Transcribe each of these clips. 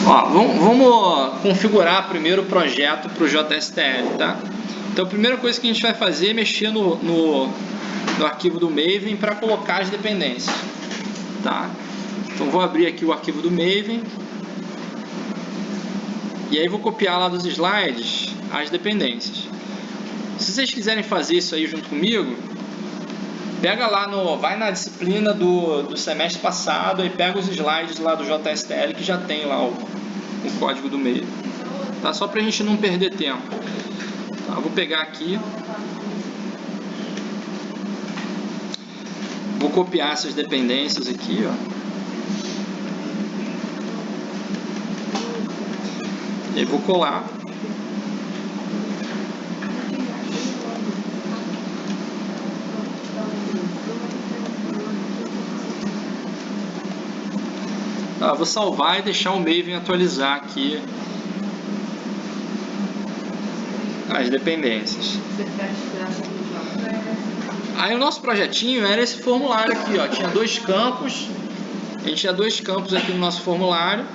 Ó, vamos configurar primeiro o projeto para o JSTL, tá? Então a primeira coisa que a gente vai fazer é mexer no arquivo do Maven para colocar as dependências, tá? Então vou abrir aqui o arquivo do Maven e aí vou copiar lá dos slides as dependências. Se vocês quiserem fazer isso aí junto comigo, pega lá vai na disciplina do semestre passado e pega os slides lá do JSTL que já tem lá o código do Maven, tá? Só para a gente não perder tempo. Tá, vou pegar aqui, vou copiar essas dependências aqui, ó. E aí vou colar. Tá, vou salvar e deixar o Maven atualizar aqui as dependências. Aí o nosso projetinho era esse formulário aqui, ó. Tinha dois campos. A gente tinha dois campos aqui no nosso formulário.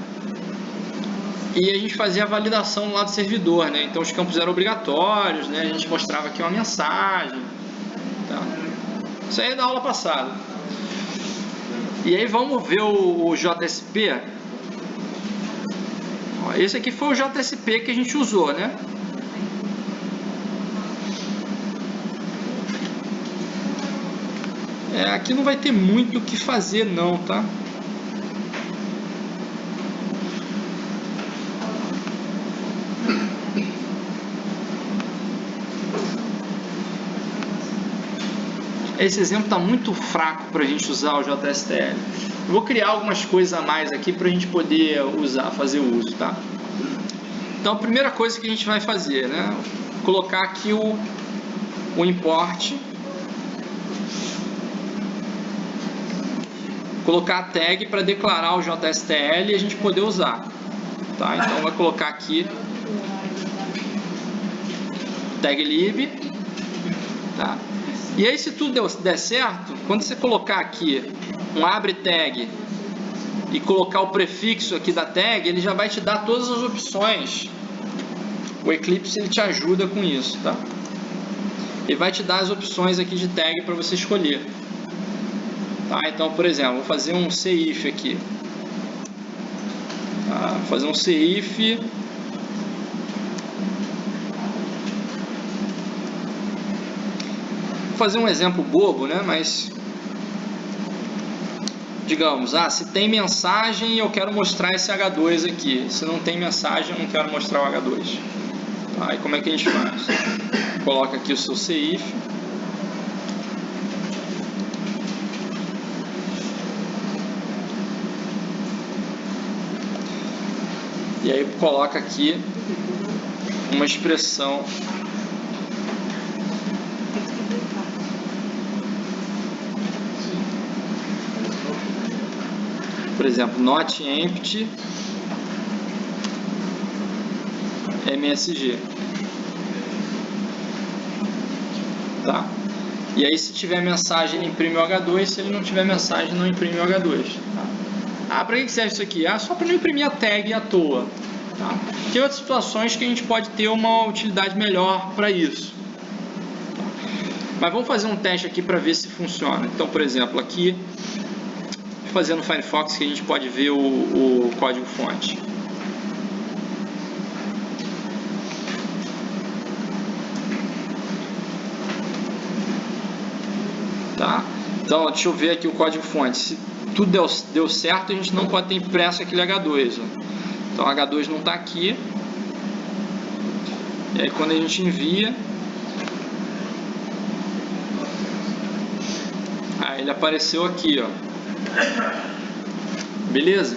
E a gente fazia a validação lá do servidor, né? Então os campos eram obrigatórios, né? A gente mostrava aqui uma mensagem. Tá? Isso aí é da aula passada. E aí vamos ver o JSP. Ó, esse aqui foi o JSP que a gente usou, né? Aqui não vai ter muito o que fazer não, tá? Esse exemplo está muito fraco para a gente usar o JSTL. Eu vou criar algumas coisas a mais aqui para a gente poder fazer o uso, tá? Então a primeira coisa que a gente vai fazer, né? Colocar aqui o import. Colocar a tag para declarar o JSTL e a gente poder usar, tá? Então vai colocar aqui tag lib, tá? E aí se tudo der certo, quando você colocar aqui um abre tag e colocar o prefixo aqui da tag, ele já vai te dar todas as opções. O Eclipse ele te ajuda com isso, tá? Ele vai te dar as opções aqui de tag para você escolher. Tá, então, por exemplo, vou fazer um CIF aqui. Tá, vou fazer um CIF. Vou fazer um exemplo bobo, né? Mas, digamos, se tem mensagem, eu quero mostrar esse H2 aqui. Se não tem mensagem, eu não quero mostrar o H2. Tá, e como é que a gente faz? Coloca aqui o seu CIF. E aí coloca aqui uma expressão por exemplo, not empty MSG. Tá? E aí se tiver mensagem ele imprime o H2, se ele não tiver mensagem não imprime o H2. Tá? Para que serve isso aqui? Só para não imprimir a tag à toa. Tá? Tem outras situações que a gente pode ter uma utilidade melhor para isso. Tá? Mas vamos fazer um teste aqui para ver se funciona. Então, por exemplo, aqui, fazendo no Firefox, que a gente pode ver o código-fonte. Tá? Então, deixa eu ver aqui o código-fonte. Se tudo deu certo, a gente não pode ter impresso aquele H2. Ó. Então, o H2 não está aqui. E aí, quando a gente envia, ele apareceu aqui, ó. Beleza?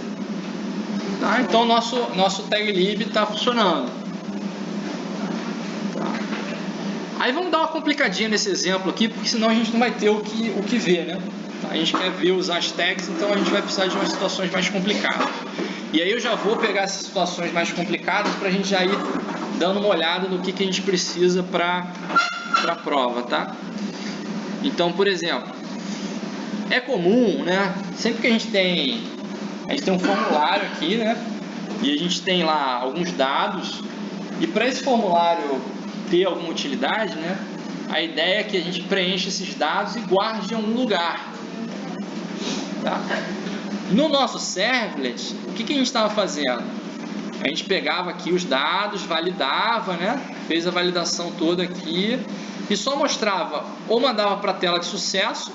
Tá, então, nosso tag lib está funcionando. Tá. Aí, vamos dar uma complicadinha nesse exemplo aqui, porque senão a gente não vai ter o que ver, né? A gente quer ver usar as tags, então a gente vai precisar de umas situações mais complicadas. E aí eu já vou pegar essas situações mais complicadas para a gente já ir dando uma olhada no que a gente precisa para a prova, tá? Então, por exemplo, é comum, né? Sempre que a gente tem um formulário aqui, né? e a gente tem lá alguns dados, e para esse formulário ter alguma utilidade, né, a ideia é que a gente preencha esses dados e guarde em algum lugar. Tá? No nosso servlet, o que a gente estava fazendo? A gente pegava aqui os dados, validava, né, fez a validação toda aqui, e só mostrava, ou mandava para a tela de sucesso,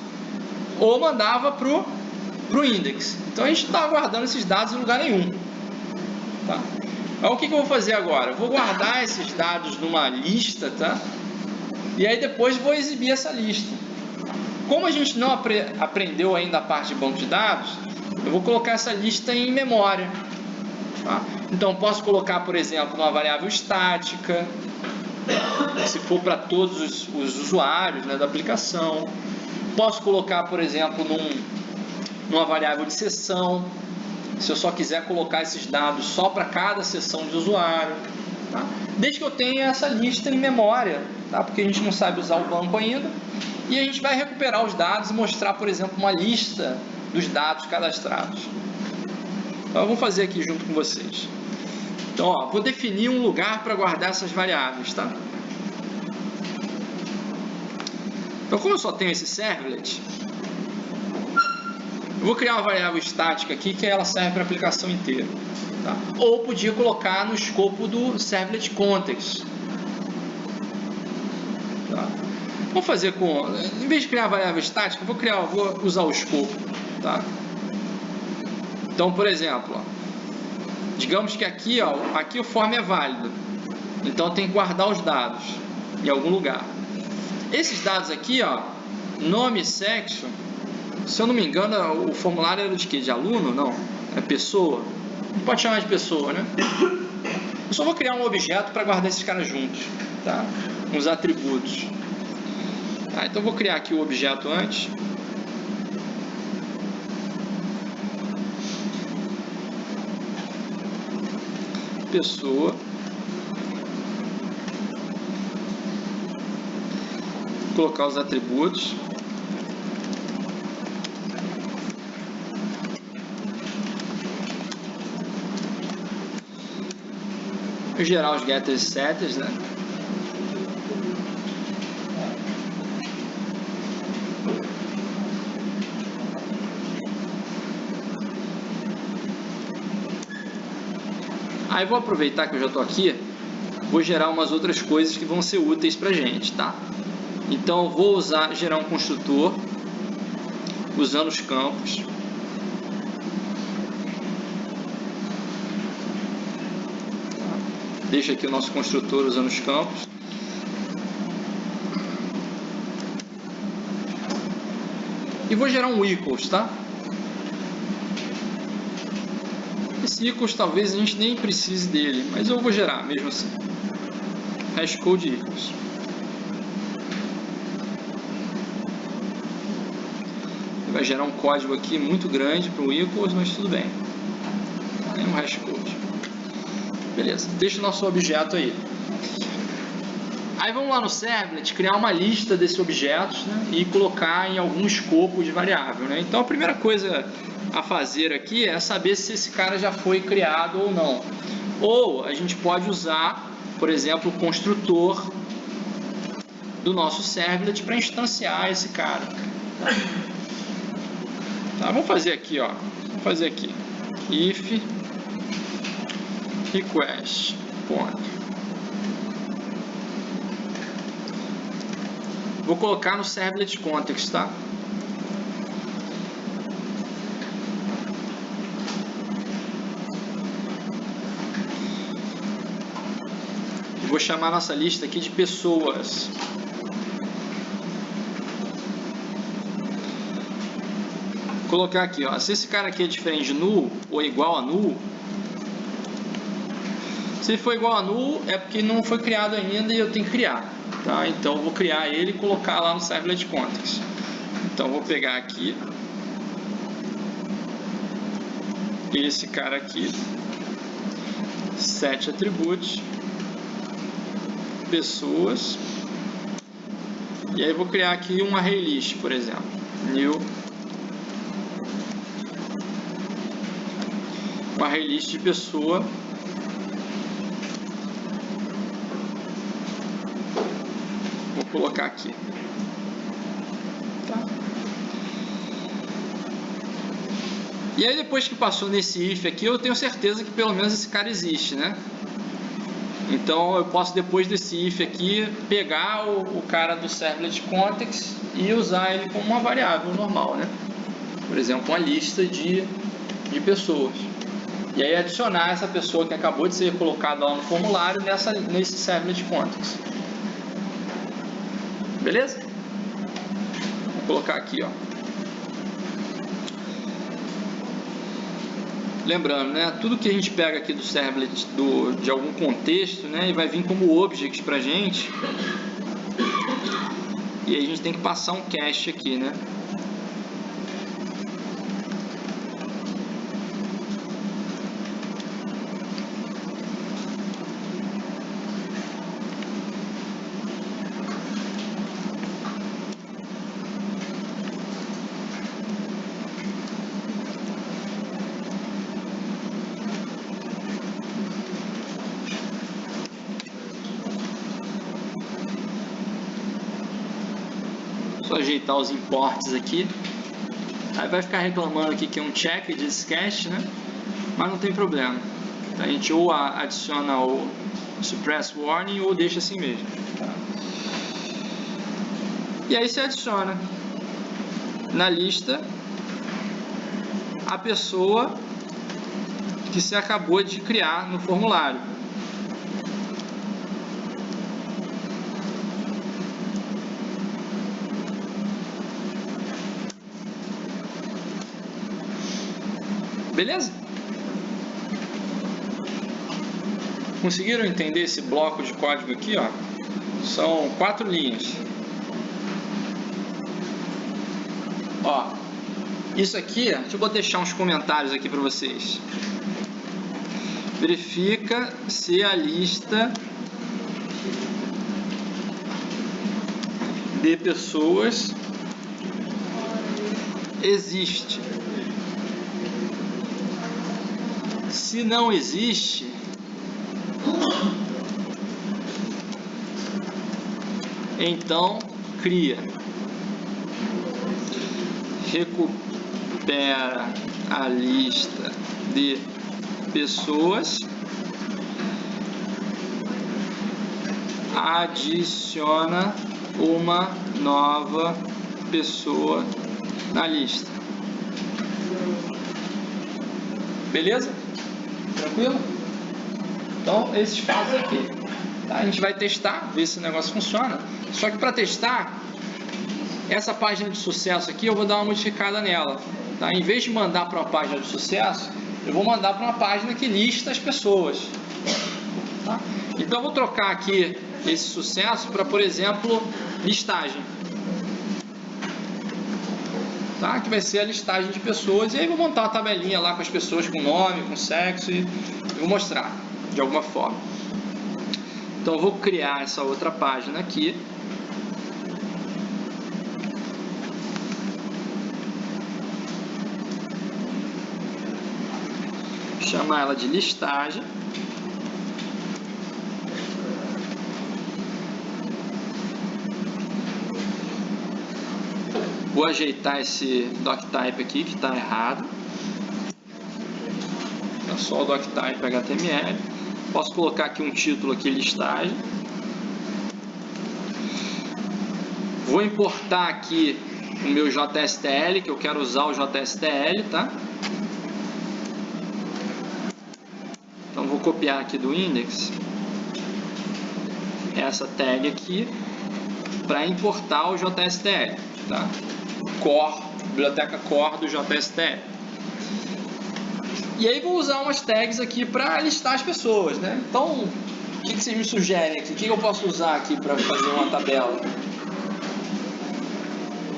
ou mandava para o index. Então a gente não estava guardando esses dados em lugar nenhum. Tá? Então, o que eu vou fazer agora? Eu vou guardar esses dados numa lista, tá? E aí depois vou exibir essa lista. Como a gente não aprendeu ainda a parte de banco de dados, eu vou colocar essa lista em memória. Tá? Então posso colocar, por exemplo, uma variável estática, se for para todos os usuários, né, da aplicação. Posso colocar, por exemplo, numa variável de seção, se eu só quiser colocar esses dados só para cada seção de usuário. Tá? Desde que eu tenha essa lista em memória, tá? Porque a gente não sabe usar o banco ainda, e a gente vai recuperar os dados e mostrar, por exemplo, uma lista dos dados cadastrados. Então, eu vou fazer aqui junto com vocês. Então, ó, vou definir um lugar para guardar essas variáveis, tá? Então, como eu só tenho esse servlet, eu vou criar uma variável estática aqui que ela serve para a aplicação inteira. Tá? Ou podia colocar no escopo do servlet context. Tá? Vou fazer com, em vez de criar a variável estática, vou usar o escopo. Tá? Então, por exemplo, ó, digamos que aqui, ó, aqui o form é válido. Então tem que guardar os dados em algum lugar. Esses dados aqui, ó, nome section, se eu não me engano, o formulário era de quê? De aluno? Não, é pessoa. Não pode chamar de pessoa, né? Eu só vou criar um objeto para guardar esses caras juntos, tá? Com os atributos. Tá, então eu vou criar aqui o objeto antes. Pessoa. Vou colocar os atributos. Vou gerar os getters e setters, né? Aí vou aproveitar que eu já estou aqui, vou gerar umas outras coisas que vão ser úteis para a gente, tá? Então vou gerar um construtor usando os campos. Deixa aqui o nosso construtor usando os campos. E vou gerar um equals, tá? Esse equals talvez a gente nem precise dele, mas eu vou gerar mesmo assim. Hashcode equals. Ele vai gerar um código aqui muito grande para o equals, mas tudo bem. É um hashcode. Beleza, deixa o nosso objeto aí. Aí vamos lá no servlet, criar uma lista desses objetos, né, e colocar em algum escopo de variável. Né? Então a primeira coisa a fazer aqui é saber se esse cara já foi criado ou não. Ou a gente pode usar, por exemplo, o construtor do nosso servlet para instanciar esse cara. Tá, vamos fazer aqui, ó. Vamos fazer aqui. If request. Ponto. Vou colocar no servlet context, tá? Vou chamar nossa lista aqui de pessoas. Vou colocar aqui, ó, se esse cara aqui é diferente de null ou igual a null, se for igual a null é porque não foi criado ainda e eu tenho que criar, tá? Então eu vou criar ele e colocar lá no servlet context. Então eu vou pegar aqui esse cara aqui, set atributos, pessoas, e aí eu vou criar aqui um array list, por exemplo, new, um array list de pessoa. colocar aqui. Tá? E aí depois que passou nesse if aqui, eu tenho certeza que pelo menos esse cara existe, né? Então eu posso depois desse if aqui pegar o cara do servlet context e usar ele como uma variável normal, né? Por exemplo, uma lista de pessoas. E aí adicionar essa pessoa que acabou de ser colocada lá no formulário nesse servlet context. Beleza? Vou colocar aqui, ó. Lembrando, né? Tudo que a gente pega aqui do servlet de algum contexto, né? E vai vir como object pra gente. E aí a gente tem que passar um cache aqui, né? Só ajeitar os imports aqui. Aí vai ficar reclamando aqui que é um check desse cache, né? Mas não tem problema. A gente ou adiciona o suppress warning ou deixa assim mesmo. Tá? E aí você adiciona na lista a pessoa que você acabou de criar no formulário. Beleza? Conseguiram entender esse bloco de código aqui, ó? São 4 linhas. Ó, isso aqui, deixa eu deixar uns comentários aqui para vocês. Verifica se a lista de pessoas existe. Se não existe, então cria. Recupera a lista de pessoas, adiciona uma nova pessoa na lista. Beleza? Tranquilo? Então, esses passos aqui. Tá? A gente vai testar, ver se o negócio funciona. Só que para testar, essa página de sucesso aqui, eu vou dar uma modificada nela. Tá? Em vez de mandar para uma página de sucesso, eu vou mandar para uma página que lista as pessoas. Tá? Então, eu vou trocar aqui esse sucesso para, por exemplo, listagem. Tá? Que vai ser a listagem de pessoas. E aí vou montar uma tabelinha lá com as pessoas, com nome, com sexo, e vou mostrar de alguma forma. Então eu vou criar essa outra página aqui. Chamar ela de listagem. Vou ajeitar esse doctype aqui que está errado. É só o doctype HTML. Posso colocar aqui um título aqui, listagem. Vou importar aqui o meu JSTL, que eu quero usar o JSTL, tá? Então vou copiar aqui do index essa tag aqui para importar o JSTL, tá? Core, biblioteca core do JSTL. E aí vou usar umas tags aqui para listar as pessoas, né? Então, o que vocês me sugerem aqui? O que eu posso usar aqui para fazer uma tabela?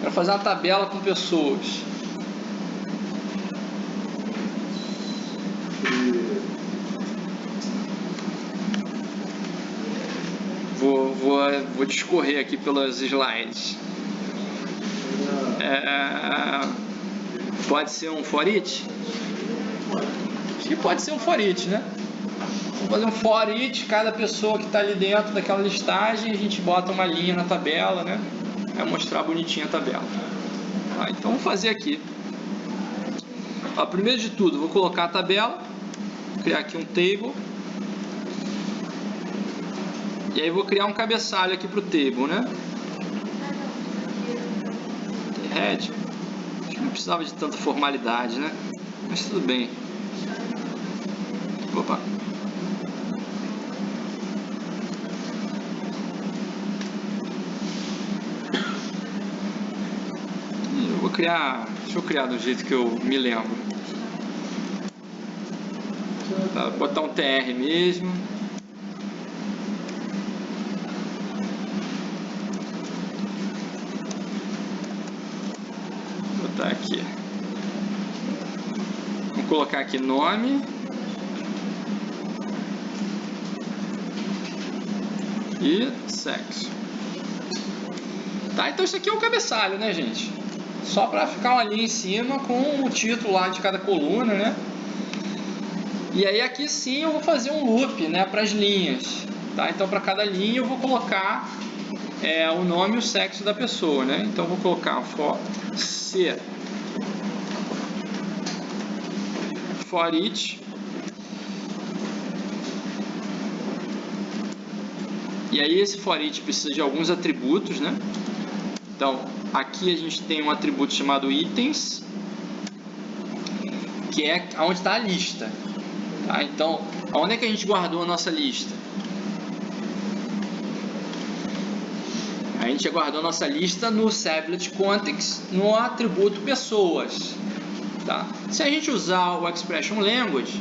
Para fazer uma tabela com pessoas. Vou discorrer aqui pelas slides. Pode ser um for each? Acho que pode ser um for each, né? Vou fazer um for each, cada pessoa que está ali dentro daquela listagem, a gente bota uma linha na tabela, né? Vai mostrar bonitinha a tabela. Tá, então vou fazer aqui. Ó, primeiro de tudo, vou colocar a tabela, vou criar aqui um table. E aí vou criar um cabeçalho aqui para o table, né? Head. Acho que não precisava de tanta formalidade, né? Mas tudo bem. Opa. Eu vou criar... Deixa eu criar do jeito que eu me lembro. Tá, vou botar um TR mesmo. Vou botar aqui. Vou colocar aqui nome. E sexo. Tá, então isso aqui é o cabeçalho, né, gente? Só para ficar uma linha em cima com o título lá de cada coluna, né? E aí aqui sim eu vou fazer um loop, né, para as linhas. Tá? Então para cada linha eu vou colocar o nome e o sexo da pessoa, né? Então eu vou colocar for each. E aí esse for each precisa de alguns atributos, né? Então aqui a gente tem um atributo chamado itens, que é onde está a lista. Tá? Então, onde é que a gente guardou a nossa lista? A gente guardou a nossa lista no Servlet Context, no atributo pessoas. Tá? Se a gente usar o Expression Language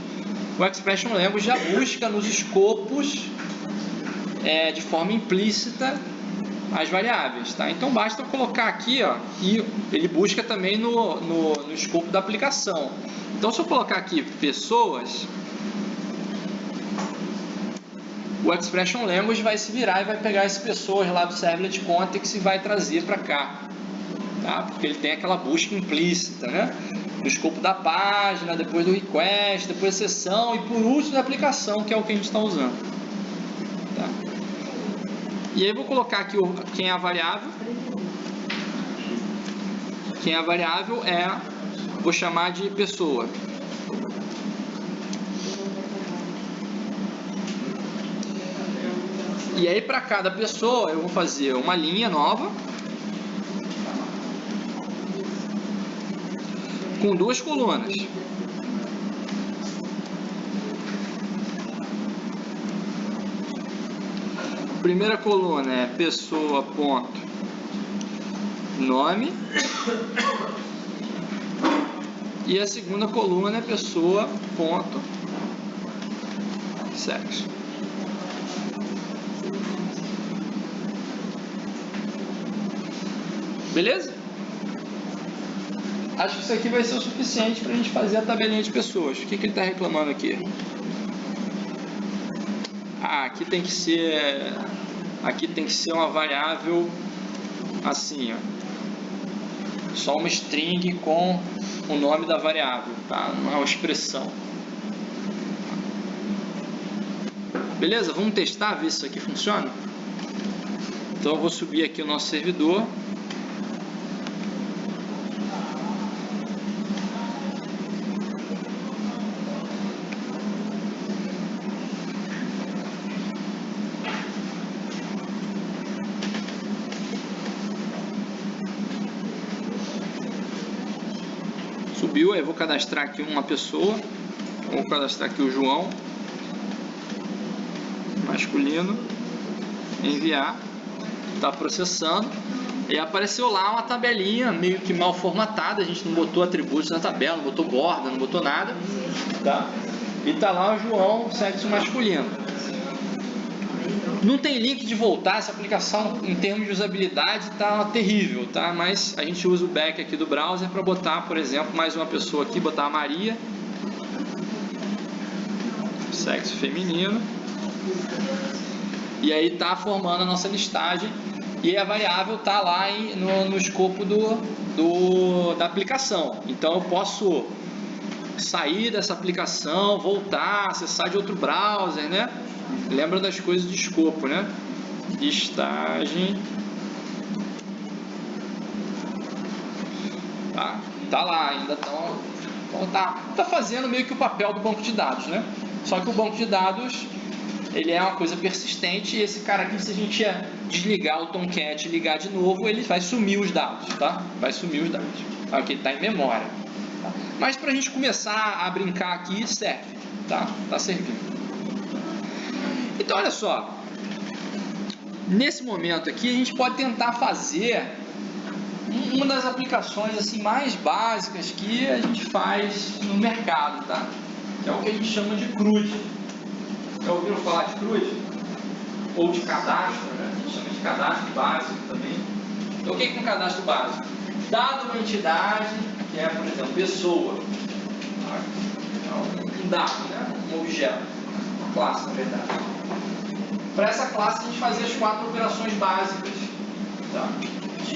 já busca nos escopos de forma implícita as variáveis. Tá? Então basta eu colocar aqui, ó, e ele busca também no escopo da aplicação. Então se eu colocar aqui pessoas, o Expression Language vai se virar e vai pegar as pessoas lá do Servlet Context e vai trazer para cá. Tá? Porque ele tem aquela busca implícita, né? No escopo da página, depois do request, depois da sessão e por último da aplicação, que é o que a gente está usando. Tá? E aí eu vou colocar aqui quem é a variável. Quem é a variável vou chamar de pessoa. E aí para cada pessoa eu vou fazer uma linha nova com 2 colunas. A primeira coluna é pessoa ponto nome e a segunda coluna é pessoa ponto sexo. Beleza? Acho que isso aqui vai ser o suficiente para a gente fazer a tabelinha de pessoas. O que ele está reclamando aqui? Aqui tem que ser uma variável assim, ó. Só uma string com o nome da variável, tá? Não é uma expressão. Beleza? Vamos testar, ver se isso aqui funciona? Então eu vou subir aqui o nosso servidor. Subiu, aí eu vou cadastrar aqui uma pessoa, vou cadastrar aqui o João, masculino, enviar, está processando, e apareceu lá uma tabelinha meio que mal formatada, a gente não botou atributos na tabela, não botou borda, não botou nada, tá? E tá lá o João, sexo masculino. Não tem link de voltar, essa aplicação em termos de usabilidade está terrível, tá? Mas a gente usa o back aqui do browser para botar, por exemplo, mais uma pessoa aqui, botar a Maria, sexo feminino, e aí tá formando a nossa listagem e a variável tá lá no escopo da aplicação. Então eu posso sair dessa aplicação, voltar, acessar de outro browser, né? Lembra das coisas de escopo, né? Listagem. Tá lá, ainda estão... Então tá fazendo meio que o papel do banco de dados, né? Só que o banco de dados, ele é uma coisa persistente, e esse cara aqui, se a gente desligar o Tomcat e ligar de novo, ele vai sumir os dados, tá? Vai sumir os dados, tá? Porque ele está em memória. Tá? Mas para a gente começar a brincar aqui, serve, tá? Tá servindo. Então, olha só. Nesse momento aqui, a gente pode tentar fazer uma das aplicações assim, mais básicas que a gente faz no mercado, tá? Que é o que a gente chama de CRUD. Já ouviram falar de CRUD? Ou de cadastro, né? A gente chama de cadastro básico também. Então, o que é um cadastro básico? Dado uma entidade, que é, por exemplo, pessoa. Um dado, né? Um objeto. Uma classe, na verdade. Para essa classe, a gente fazia as 4 operações básicas, tá?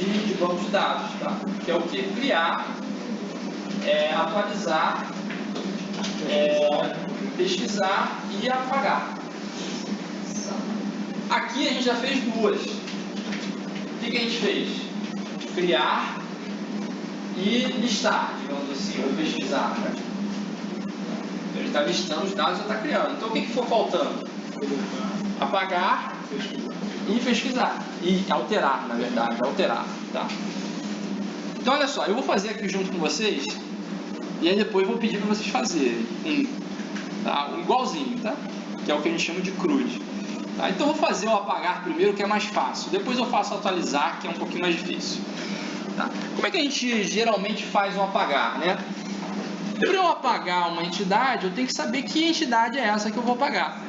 de banco de dados, tá? Que é o que? Criar, atualizar, pesquisar e apagar. Aqui a gente já fez 2. O que a gente fez? Criar e listar, digamos assim, ou pesquisar, né? Ele está listando os dados e já está criando. Então o que ficou faltando? Apagar e pesquisar. E alterar, na verdade, alterar, tá? Então olha só, eu vou fazer aqui junto com vocês e aí depois vou pedir para vocês fazerem tá? Igualzinho, tá? Que é o que a gente chama de CRUD. Tá? Então eu vou fazer o apagar primeiro, que é mais fácil. Depois eu faço o atualizar, que é um pouquinho mais difícil. Tá? Como é que a gente geralmente faz um apagar, né? Para eu apagar uma entidade, eu tenho que saber que entidade é essa que eu vou apagar.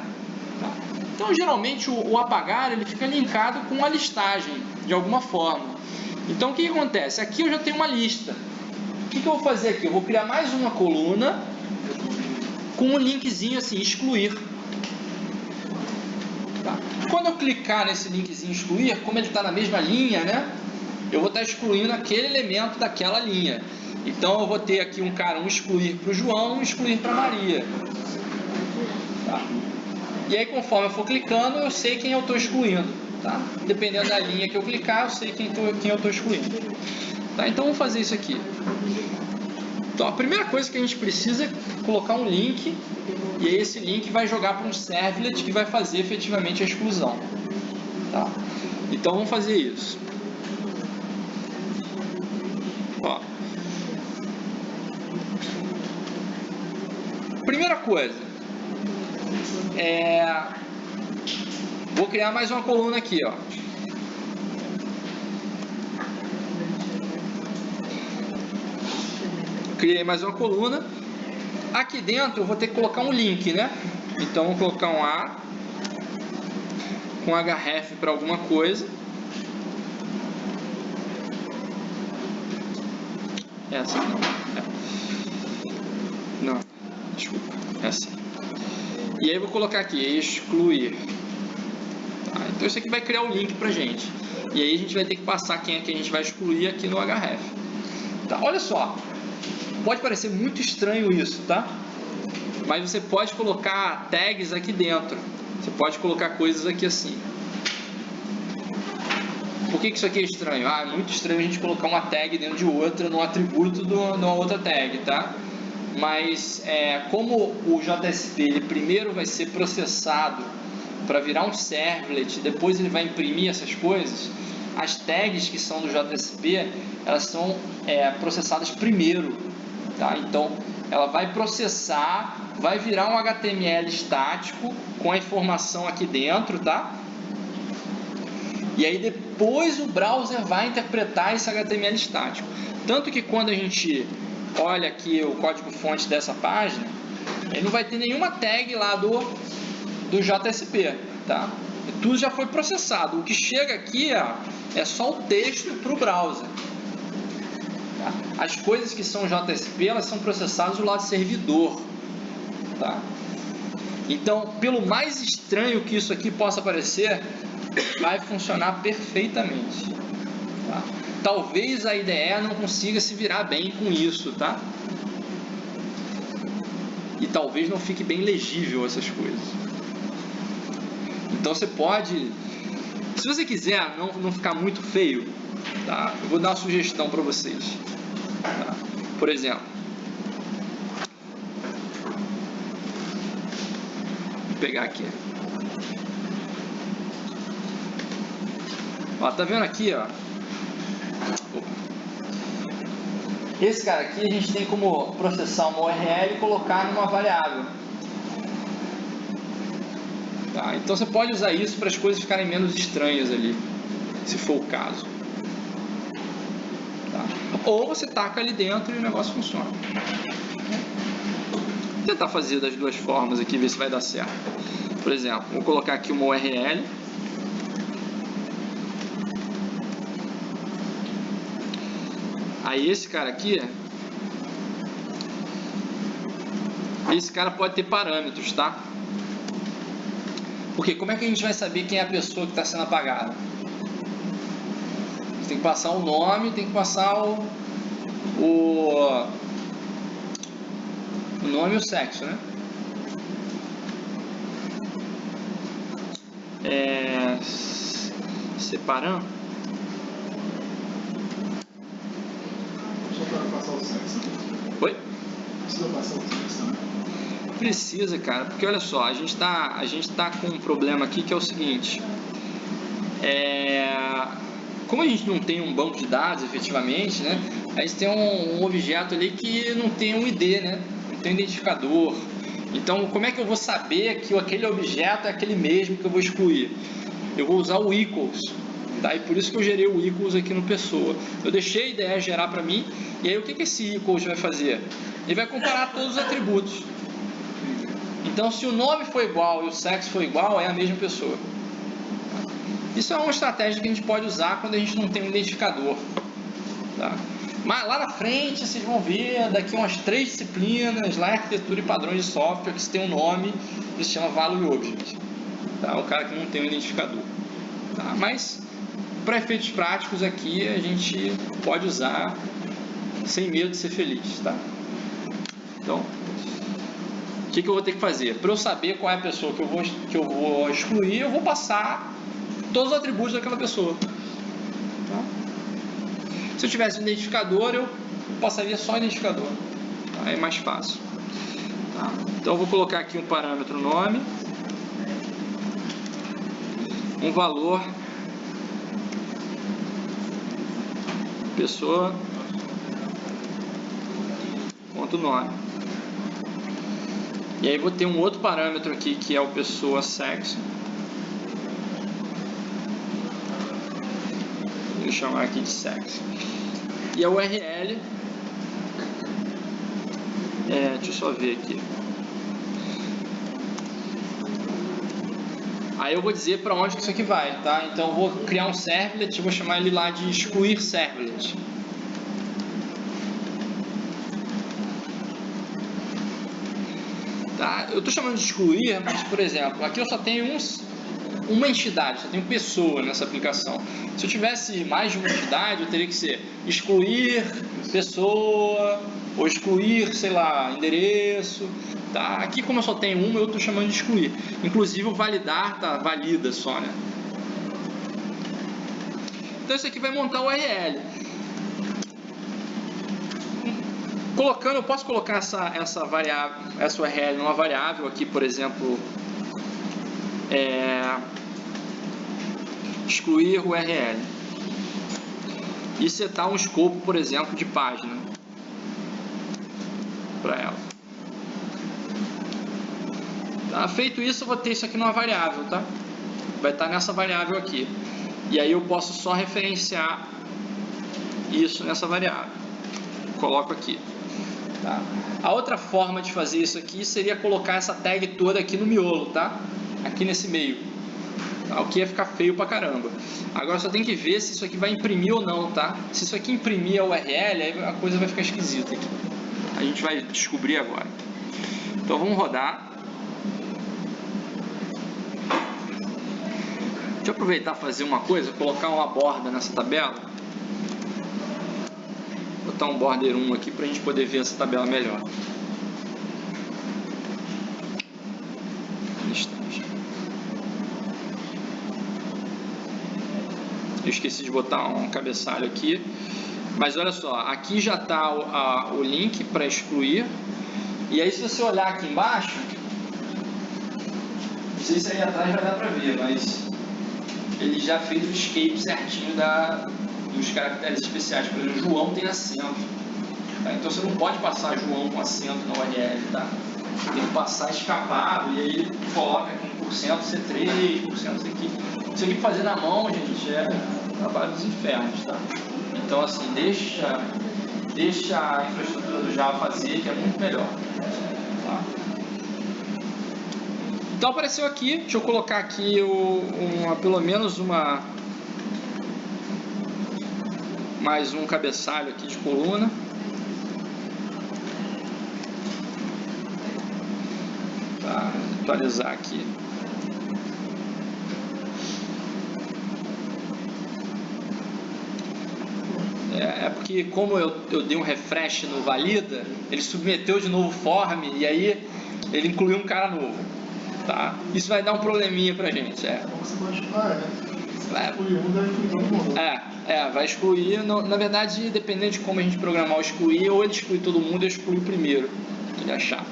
Tá? Então, geralmente, o apagar ele fica linkado com a listagem, de alguma forma. Então, o que acontece? Aqui eu já tenho uma lista. O que eu vou fazer aqui? Eu vou criar mais uma coluna com um linkzinho assim, excluir. Tá? Quando eu clicar nesse linkzinho excluir, como ele está na mesma linha, né? Eu vou estar excluindo aquele elemento daquela linha. Então, eu vou ter aqui um excluir para o João, um excluir para a Maria. Tá? E aí, conforme eu for clicando, eu sei quem eu estou excluindo. Tá? Dependendo da linha que eu clicar, eu sei quem eu estou excluindo. Tá? Então, vamos fazer isso aqui. Então, a primeira coisa que a gente precisa é colocar um link. E aí, esse link vai jogar para um servlet que vai fazer efetivamente a exclusão. Tá? Então, vamos fazer isso. Ó. Primeira coisa, vou criar mais uma coluna aqui, ó. Criei mais uma coluna. Aqui dentro eu vou ter que colocar um link, né? Então vou colocar um A com href para alguma coisa. Essa não. Não, desculpa. Essa. E aí eu vou colocar aqui, excluir. Tá, então isso aqui vai criar o link pra gente. E aí a gente vai ter que passar quem é que a gente vai excluir aqui no href. Tá, olha só. Pode parecer muito estranho isso, tá? Mas você pode colocar tags aqui dentro. Você pode colocar coisas aqui assim. Por que isso aqui é estranho? É muito estranho a gente colocar uma tag dentro de outra, num atributo de uma outra tag, tá? Mas como o JSP ele primeiro vai ser processado para virar um servlet, depois ele vai imprimir essas coisas, as tags que são do JSP, elas são processadas primeiro, tá? Então ela vai processar, vai virar um HTML estático com a informação aqui dentro, tá? E aí depois o browser vai interpretar esse HTML estático. Tanto que quando a gente olha aqui o código-fonte dessa página, ele não vai ter nenhuma tag lá do JSP, tá? Tudo já foi processado. O que chega aqui é só o texto para o browser. Tá? As coisas que são JSP, elas são processadas do lado servidor. Tá? Então, pelo mais estranho que isso aqui possa parecer, vai funcionar perfeitamente. Tá? Talvez a IDE não consiga se virar bem com isso, tá? e talvez não fique bem legível essas coisas. Então você pode, se você quiser não ficar muito feio, tá? Eu vou dar uma sugestão para vocês, tá? Por exemplo, vou pegar aqui, ó, tá vendo aqui, ó? Esse cara aqui a gente tem como processar uma URL e colocar numa variável. Tá? Então você pode usar isso para as coisas ficarem menos estranhas ali, se for o caso. Tá? Ou você taca ali dentro e o negócio funciona. Vou tentar fazer das duas formas aqui, ver se vai dar certo. Por exemplo, vou colocar aqui uma URL. Aí esse cara aqui, esse cara pode ter parâmetros, tá? Porque como é que a gente vai saber quem é a pessoa que está sendo apagada? Você tem que passar o nome, tem que passar o nome e o sexo, né? Separando. Passar o sexo. Oi? Precisa passar o sexo, né? Precisa, cara, porque olha só, a gente tá com um problema aqui que é o seguinte, como a gente não tem um banco de dados efetivamente, né, a gente tem um objeto ali que não tem um ID, né, não tem um identificador. Então como é que eu vou saber que aquele objeto é aquele mesmo que eu vou excluir? Eu vou usar o equals, tá? E por isso que eu gerei o equals aqui no Pessoa. Eu deixei a ideia gerar para mim, e aí o que esse equals vai fazer? Ele vai comparar todos os atributos. Então, se o nome for igual e o sexo for igual, é a mesma pessoa. Isso é uma estratégia que a gente pode usar quando a gente não tem um identificador. Tá? Mas lá na frente, vocês vão ver, daqui umas 3 disciplinas, lá em arquitetura e padrões de software, que se tem um nome que se chama Value Object. Tá? O cara que não tem um identificador. Tá? Mas, para efeitos práticos aqui, a gente pode usar sem medo de ser feliz. Tá? Então, o que eu vou ter que fazer? Para eu saber qual é a pessoa que eu vou excluir, eu vou passar todos os atributos daquela pessoa. Tá? Se eu tivesse um identificador, eu passaria só o identificador. Tá? É mais fácil. Tá? Então eu vou colocar aqui um parâmetro nome, um valor pessoa ponto nome. E aí vou ter um outro parâmetro aqui que é o pessoa sexo. Vou chamar aqui de sexo. E a URL, deixa eu só ver aqui. Aí eu vou dizer para onde que isso aqui vai, tá? Então eu vou criar um servlet, eu vou chamar ele lá de excluir servlet. Tá? Eu estou chamando de excluir, mas, por exemplo, aqui eu só tenho uma entidade, só tenho pessoa nessa aplicação. Se eu tivesse mais de uma entidade, eu teria que ser excluir pessoa, ou excluir, sei lá, endereço. Tá? Aqui, como eu só tenho uma, eu estou chamando de excluir. Inclusive, o validar tá valida só, né? Então, isso aqui vai montar o URL. Eu posso colocar essa variável, essa URL numa variável aqui, por exemplo, excluir URL e setar um escopo, por exemplo, de página para ela. Tá? Feito isso, eu vou ter isso aqui numa variável, tá? Vai estar nessa variável aqui. E aí eu posso só referenciar isso nessa variável. Coloco aqui. Tá? A outra forma de fazer isso aqui seria colocar essa tag toda aqui no miolo, tá? Aqui nesse meio. Tá? O que ia ficar feio pra caramba. Agora só tem que ver se isso aqui vai imprimir ou não, tá? Se isso aqui imprimir a URL, aí a coisa vai ficar esquisita aqui. A gente vai descobrir agora. Então vamos rodar. Deixa eu aproveitar e fazer uma coisa, colocar uma borda nessa tabela. Botar um border 1 aqui para a gente poder ver essa tabela melhor. instante. Eu esqueci de botar um cabeçalho aqui, mas olha só, aqui já está o link para excluir. E aí, se você olhar aqui embaixo, não sei se aí atrás vai dar para ver, mas ele já fez o escape certinho dos caracteres especiais. Por exemplo, João tem acento, tá? Então você não pode passar João com acento na URL, tá? Tem que passar escapado, e aí ele coloca aqui 1% C3, 1% isso aqui. Isso aqui fazer na mão, gente, é trabalho dos infernos, tá? Então assim, deixa a infraestrutura do Java fazer, que é muito melhor, tá? Então apareceu aqui, deixa eu colocar aqui pelo menos mais um cabeçalho aqui de coluna. Tá, atualizar aqui. É porque como eu dei um refresh no valida, ele submeteu de novo o form e aí ele incluiu um cara novo, tá? Isso vai dar um probleminha pra gente, Você pode excluir, né? Excluir um, deve excluir todo mundo. Vai excluir, na verdade, dependendo de como a gente programar o excluir, ou ele exclui todo mundo ou exclui o primeiro que ele achar.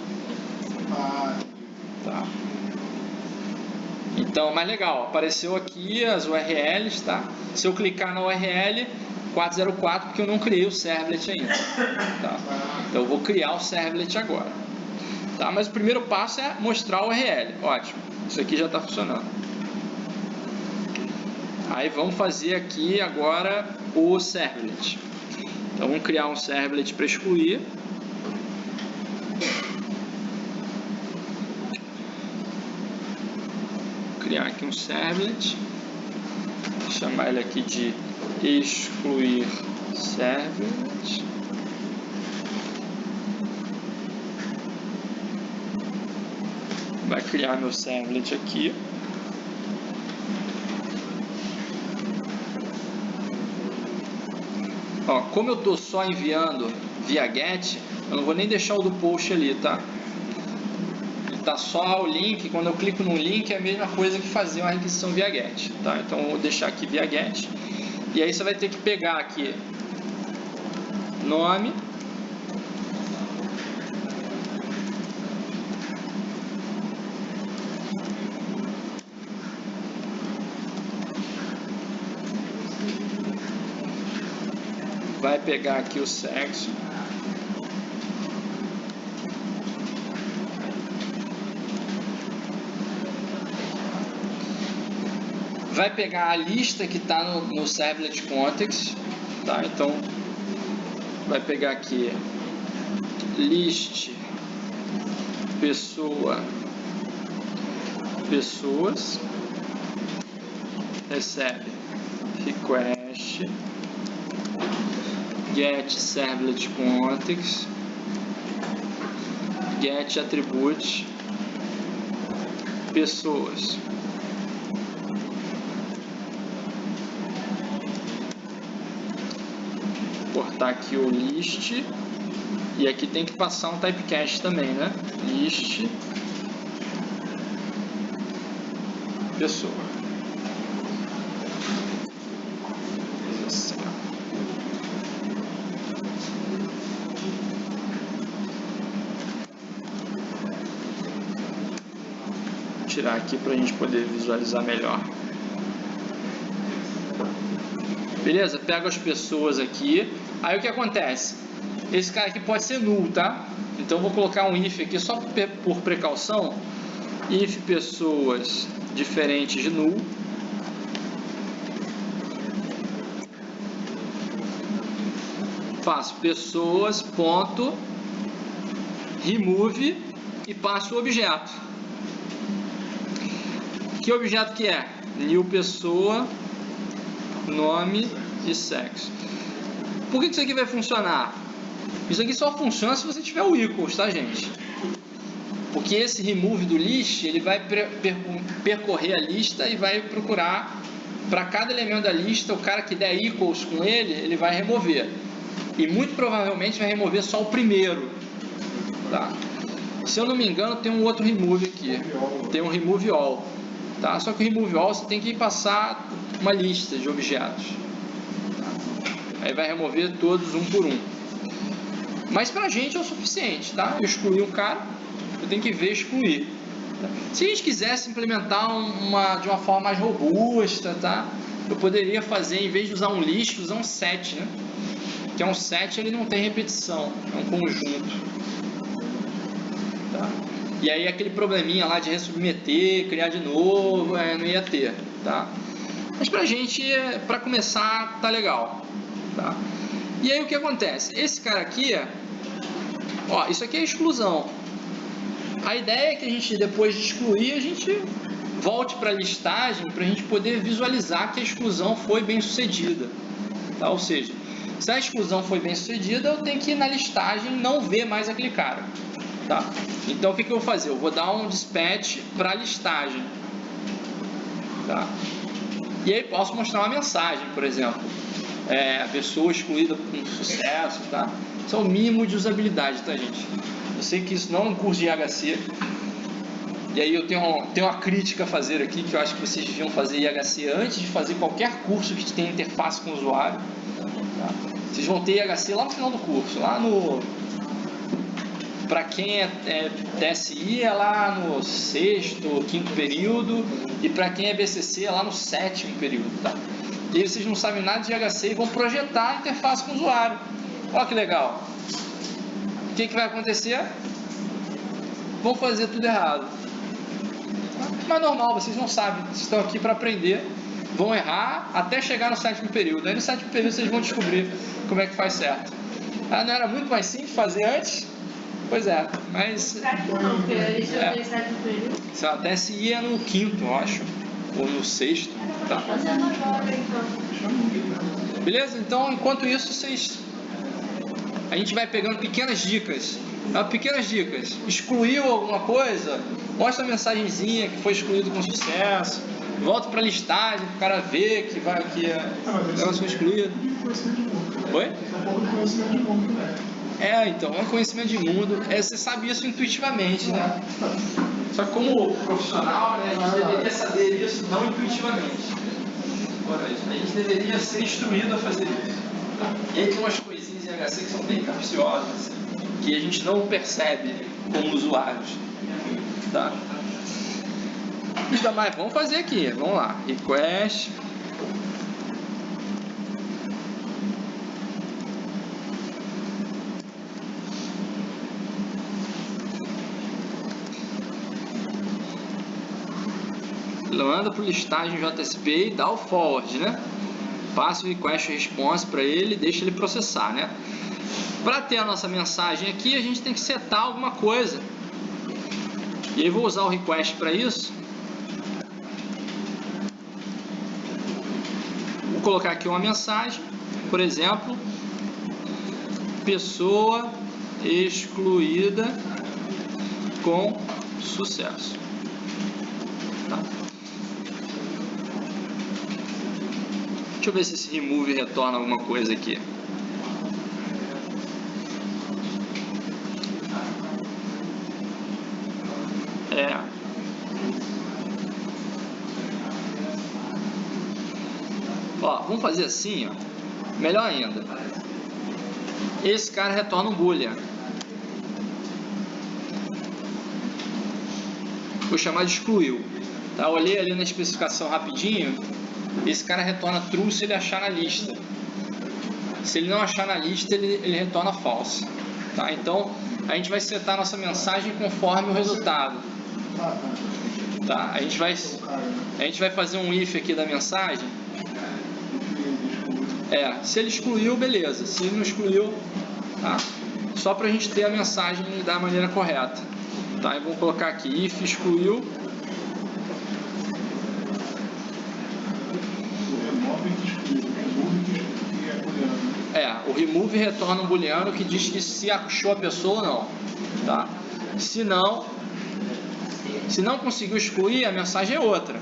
Tá. Então, mais legal, apareceu aqui as URLs, tá? Se eu clicar na URL 404, porque eu não criei o servlet ainda, tá? Então eu vou criar o servlet agora, tá? Mas o primeiro passo é mostrar a URL, ótimo, isso aqui já está funcionando. Aí vamos fazer aqui agora o servlet. Então vamos criar um servlet para excluir. Criar aqui um servlet, vou chamar ele aqui de excluir servlet. Vai criar meu servlet aqui. Ó, como eu estou só enviando via get, eu não vou nem deixar o do post ali, tá? Tá só o link, quando eu clico no link é a mesma coisa que fazer uma requisição via get, tá? Então eu vou deixar aqui via get, e aí você vai ter que pegar aqui nome, vai pegar aqui o sexo, vai pegar a lista que está no servlet context, tá? Então vai pegar aqui list pessoas, recebe request get servlet context, get attribute pessoas. Cortar aqui o list, e aqui tem que passar um typecast também, né? List pessoa. Vou tirar aqui para a gente poder visualizar melhor. Beleza? Pego as pessoas aqui. Aí o que acontece? Esse cara aqui pode ser null, tá? Então eu vou colocar um if aqui só por precaução. If pessoas diferentes de null. Faço pessoas ponto remove e passo o objeto. Que objeto que é? New pessoa, nome e sexo. Por que isso aqui vai funcionar? Isso aqui só funciona se você tiver o equals, tá, gente? Porque esse remove do list, ele vai percorrer a lista e vai procurar para cada elemento da lista, o cara que der equals com ele vai remover. E muito provavelmente vai remover só o primeiro, tá? Se eu não me engano, tem um outro remove aqui. Tem um remove all. Tá? Só que o remove all você tem que passar uma lista de objetos. Tá? Aí vai remover todos um por um. Mas pra gente é o suficiente, tá? Eu excluí um cara, eu tenho que ver excluir. Tá? Se a gente quisesse implementar de uma forma mais robusta, tá? Eu poderia fazer, em vez de usar um list, usar um set, né? Que é um set, ele não tem repetição, é um conjunto. Tá? E aí aquele probleminha lá de resubmeter, criar de novo, não ia ter, tá? Mas pra gente, pra começar, tá legal, tá? E aí o que acontece? Esse cara aqui, ó, isso aqui é exclusão. A ideia é que a gente, depois de excluir, a gente volte para a listagem para a gente poder visualizar que a exclusão foi bem sucedida, tá? Ou seja, se a exclusão foi bem sucedida, eu tenho que ir na listagem e não ver mais aquele cara, tá? Então o que eu vou fazer? Eu vou dar um dispatch para a listagem, tá? E aí posso mostrar uma mensagem, por exemplo, a pessoa excluída com sucesso, tá? Isso é o mínimo de usabilidade, tá, gente? Eu sei que isso não é um curso de IHC. E aí eu tenho uma crítica a fazer aqui, que eu acho que vocês deviam fazer IHC antes de fazer qualquer curso que tenha interface com o usuário. Tá? Vocês vão ter IHC lá no final do curso, lá no... Para quem é TSI é lá no 6º, 5º período, e para quem é BCC é lá no 7º período, tá? E aí vocês não sabem nada de IHC e vão projetar a interface com o usuário. Olha que legal. O que vai acontecer? Vão fazer tudo errado. Mas normal, vocês não sabem, vocês estão aqui para aprender, vão errar até chegar no 7º período. Aí no 7º período vocês vão descobrir como é que faz certo. Ah, não era muito mais simples fazer antes? Pois é, mas... Não, porque eles já têm 7º período. Sei lá, até se ia no 5º, eu acho, ou no 6º, tá? Fazendo agora, então. Beleza? Então, enquanto isso, a gente vai pegando pequenas dicas. Pequenas dicas. Excluiu alguma coisa? Mostra a mensagenzinha que foi excluído com sucesso. Volta para a listagem para o cara ver que o negócio foi excluído. Oi? Então, é um conhecimento de mundo. Você sabe isso intuitivamente, né? Só que como profissional, né, a gente deveria saber isso não intuitivamente. A gente deveria ser instruído a fazer isso. Tá? E aí tem umas coisinhas em IHC que são bem capciosas, que a gente não percebe como usuários. Tá? Então, mas vamos fazer aqui. Vamos lá. Request. Manda para o listagem JSP e dá o forward, né? Passa o request response para ele e deixa ele processar, né? Para ter a nossa mensagem aqui, a gente tem que setar alguma coisa. E aí vou usar o request para isso. Vou colocar aqui uma mensagem, por exemplo, pessoa excluída com sucesso. Tá? Deixa eu ver se esse remove retorna alguma coisa aqui. Ó, vamos fazer assim, ó. Melhor ainda. Esse cara retorna um boolean. Vou chamar de excluiu. Tá? Eu olhei ali na especificação rapidinho. Esse cara retorna true se ele achar na lista. Se ele não achar na lista, ele retorna false. Tá? Então, a gente vai setar nossa mensagem conforme o resultado. Tá? A gente vai fazer um if aqui da mensagem. Se ele excluiu, beleza. Se ele não excluiu, tá? Só para a gente ter a mensagem da maneira correta. Tá? Eu vou colocar aqui if excluiu. O remove retorna um booleano que diz que se achou a pessoa ou não, tá? Se não conseguiu excluir, a mensagem é outra.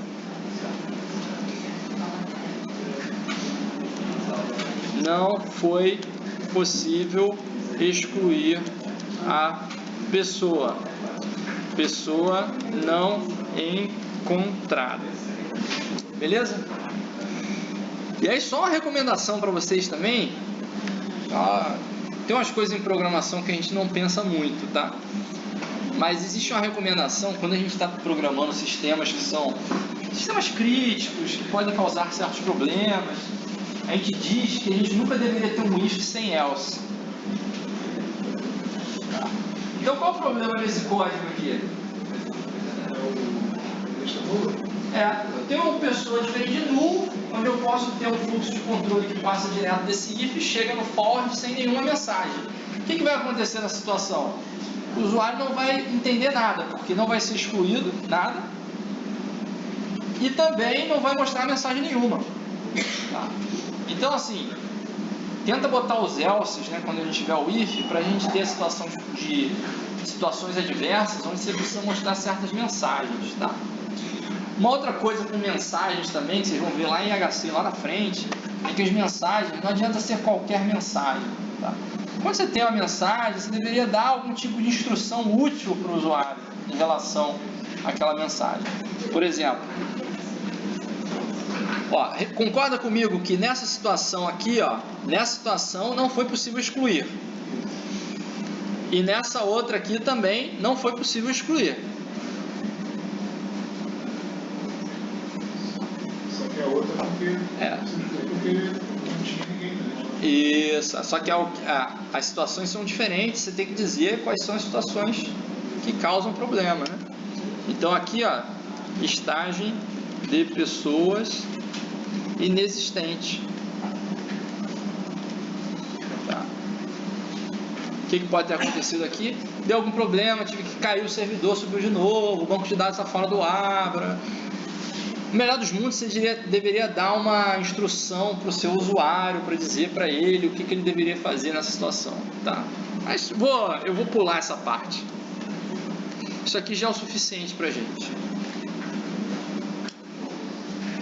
Não foi possível excluir a pessoa. pessoa não encontrada. Beleza? E aí só uma recomendação para vocês também. Tem umas coisas em programação que a gente não pensa muito, tá? Mas existe uma recomendação quando a gente está programando sistemas que são sistemas críticos, que podem causar certos problemas. A gente diz que a gente nunca deveria ter um if sem else. Tá? Então qual o problema desse código aqui? Eu tenho uma pessoa diferente de null, onde eu posso ter um fluxo de controle que passa direto desse if e chega no forward sem nenhuma mensagem. O que vai acontecer nessa situação? O usuário não vai entender nada, porque não vai ser excluído nada e também não vai mostrar mensagem nenhuma. Tá? Então assim, tenta botar os elses, né, quando a gente tiver o if, para a gente ter a situação de situações adversas, onde você precisa mostrar certas mensagens. Tá? Uma outra coisa com mensagens também, que vocês vão ver lá em HC, lá na frente, é que as mensagens, não adianta ser qualquer mensagem. Tá? Quando você tem uma mensagem, você deveria dar algum tipo de instrução útil para o usuário em relação àquela mensagem. Por exemplo, concorda comigo que nessa situação aqui, nessa situação não foi possível excluir. E nessa outra aqui também não foi possível excluir. A outra porque não tinha ninguém, né? Isso, só que as situações são diferentes, você tem que dizer quais são as situações que causam problema, né? Então aqui, listagem de pessoas inexistente. Tá. O que pode ter acontecido aqui? Deu algum problema, tive que cair o servidor, subiu de novo, o banco de dados está fora do Abra. No melhor dos mundos, você deveria dar uma instrução para o seu usuário, para dizer para ele o que ele deveria fazer nessa situação, tá? Mas eu vou pular essa parte. Isso aqui já é o suficiente para a gente.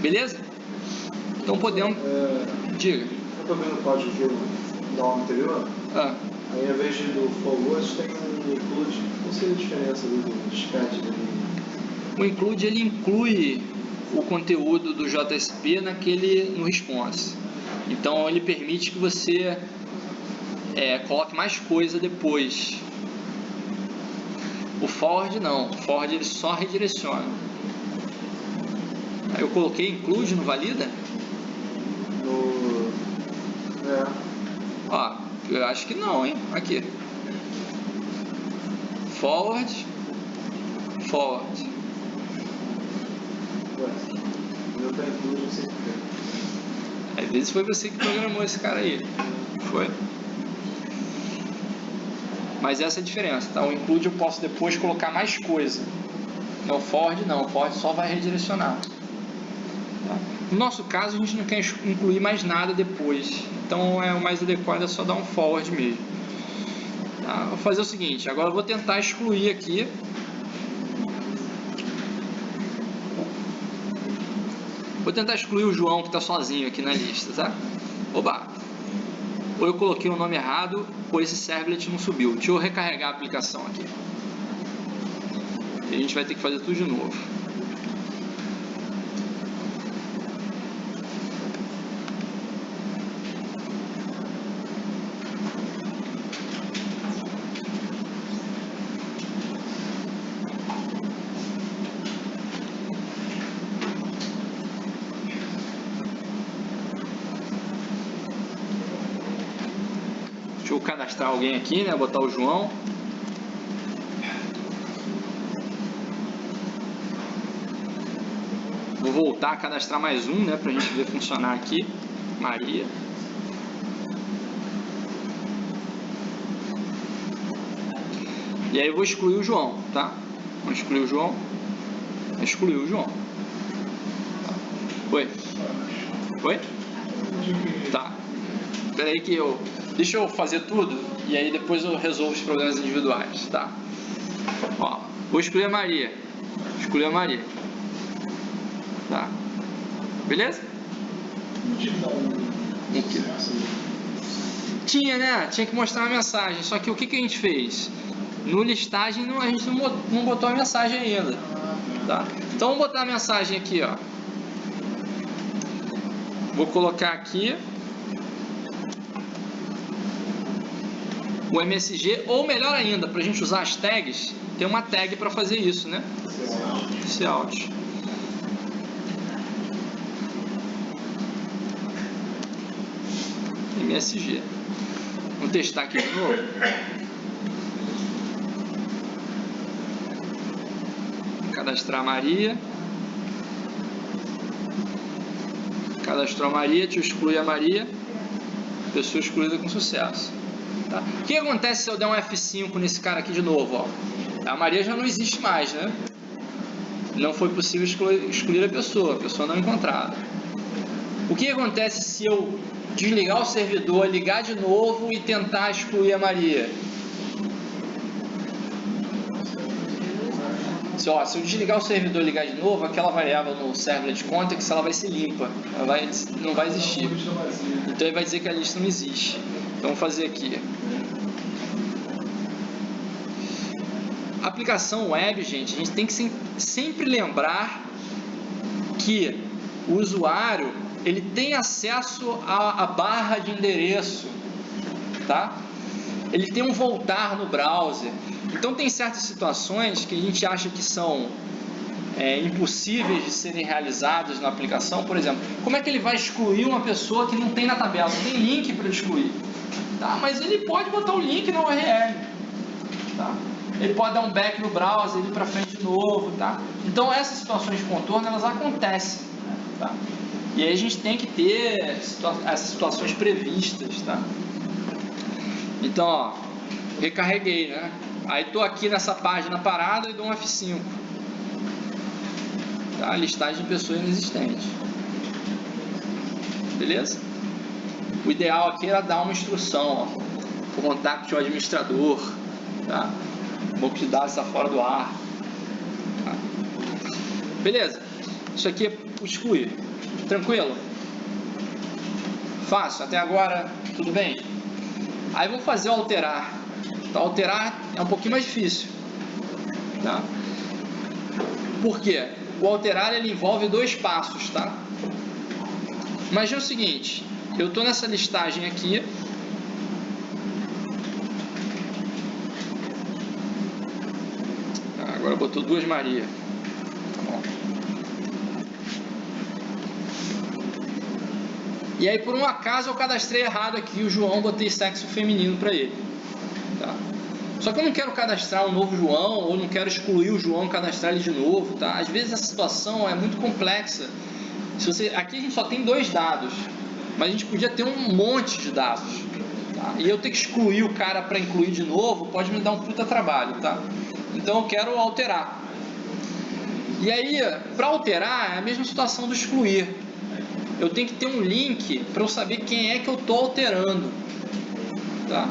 Beleza? Então podemos... Diga. Eu estou vendo o código da aula anterior. Aí, ao invés do forward, tem um include. Qual seria a diferença do scat dele? O include, ele inclui o conteúdo do JSP no response. Então ele permite que você coloque mais coisa depois. O forward não, o forward ele só redireciona. Aí eu coloquei include no valida? Eu acho que não, hein? Aqui. Forward. Às vezes foi você que programou esse cara aí. Foi. Mas essa é a diferença, tá? O include eu posso depois colocar mais coisa. O forward não, o forward só vai redirecionar. Tá? No nosso caso, a gente não quer incluir mais nada depois. Então o mais adequado é só dar um forward mesmo. Tá? Vou fazer o seguinte, agora eu vou tentar excluir aqui. Vou tentar excluir o João que está sozinho aqui na lista, tá? Oba! Ou eu coloquei o nome errado, ou esse servlet não subiu. Deixa eu recarregar a aplicação aqui. E a gente vai ter que fazer tudo de novo. Deixa eu cadastrar alguém aqui, né? Botar o João. Vou voltar a cadastrar mais um, né? Pra gente ver funcionar aqui. Maria. E aí eu vou excluir o João, tá? Vou excluir o João. Excluiu o João. Tá. Oi? Oi? Tá. Espera aí que eu... Deixa eu fazer tudo e aí depois eu resolvo os problemas individuais, tá? Ó, vou excluir a Maria. Excluir a Maria. Tá? Beleza? Tinha, né? Tinha que mostrar a mensagem. Só que o que a gente fez? No listagem a gente não botou a mensagem ainda, tá? Então vamos botar a mensagem aqui, ó. Vou colocar aqui o MSG, ou melhor ainda, para a gente usar as tags, tem uma tag para fazer isso, né? Cout. MSG. Vamos testar aqui de novo. Cadastrar Maria. Cadastrou a Maria, te exclui a Maria. Pessoa excluída com sucesso. Tá? O que acontece se eu der um F5 nesse cara aqui de novo? Ó? A Maria já não existe mais, né? Não foi possível excluir a pessoa não encontrada. O que acontece se eu desligar o servidor, ligar de novo e tentar excluir a Maria? Se eu desligar o servidor e ligar de novo, aquela variável no servlet context ela vai ser limpa, não vai existir. Então ele vai dizer que a lista não existe. Então vamos fazer aqui. Aplicação web, gente, a gente tem que sempre lembrar que o usuário ele tem acesso à barra de endereço, tá? Ele tem um voltar no browser. Então tem certas situações que a gente acha que são impossíveis de serem realizadas na aplicação. Por exemplo, como é que ele vai excluir uma pessoa que não tem na tabela, não tem link para excluir? Tá? Mas ele pode botar o link na URL. Tá? Ele pode dar um back no browser, ir para frente de novo. Tá? Então essas situações de contorno elas acontecem. Tá? E aí a gente tem que ter essas situações previstas. Tá? Então, ó, recarreguei, né? Aí estou aqui nessa página parada e dou um F5. Tá? Listagem de pessoas inexistentes. Beleza? O ideal aqui era dar uma instrução, ó, contact o administrador, tá? Banco de dados está fora do ar. Tá? Beleza? Isso aqui é excluir. Tranquilo? Fácil? Até agora, tudo bem? Aí vou fazer o alterar. Então, alterar é um pouquinho mais difícil. Tá? Por quê? O alterar ele envolve 2 passos, tá? Imagina o seguinte, eu estou nessa listagem aqui. Agora botou 2 Maria. Tá bom. E aí por um acaso eu cadastrei errado aqui o João, botei sexo feminino para ele. Tá? Só que eu não quero cadastrar um novo João, ou não quero excluir o João e cadastrar ele de novo, tá? Às vezes a situação é muito complexa. Aqui a gente só tem 2 dados, mas a gente podia ter um monte de dados. Tá? E eu ter que excluir o cara para incluir de novo pode me dar um puta trabalho, tá? Então eu quero alterar. E aí, para alterar, é a mesma situação do excluir. Eu tenho que ter um link para eu saber quem é que eu estou alterando. Tá?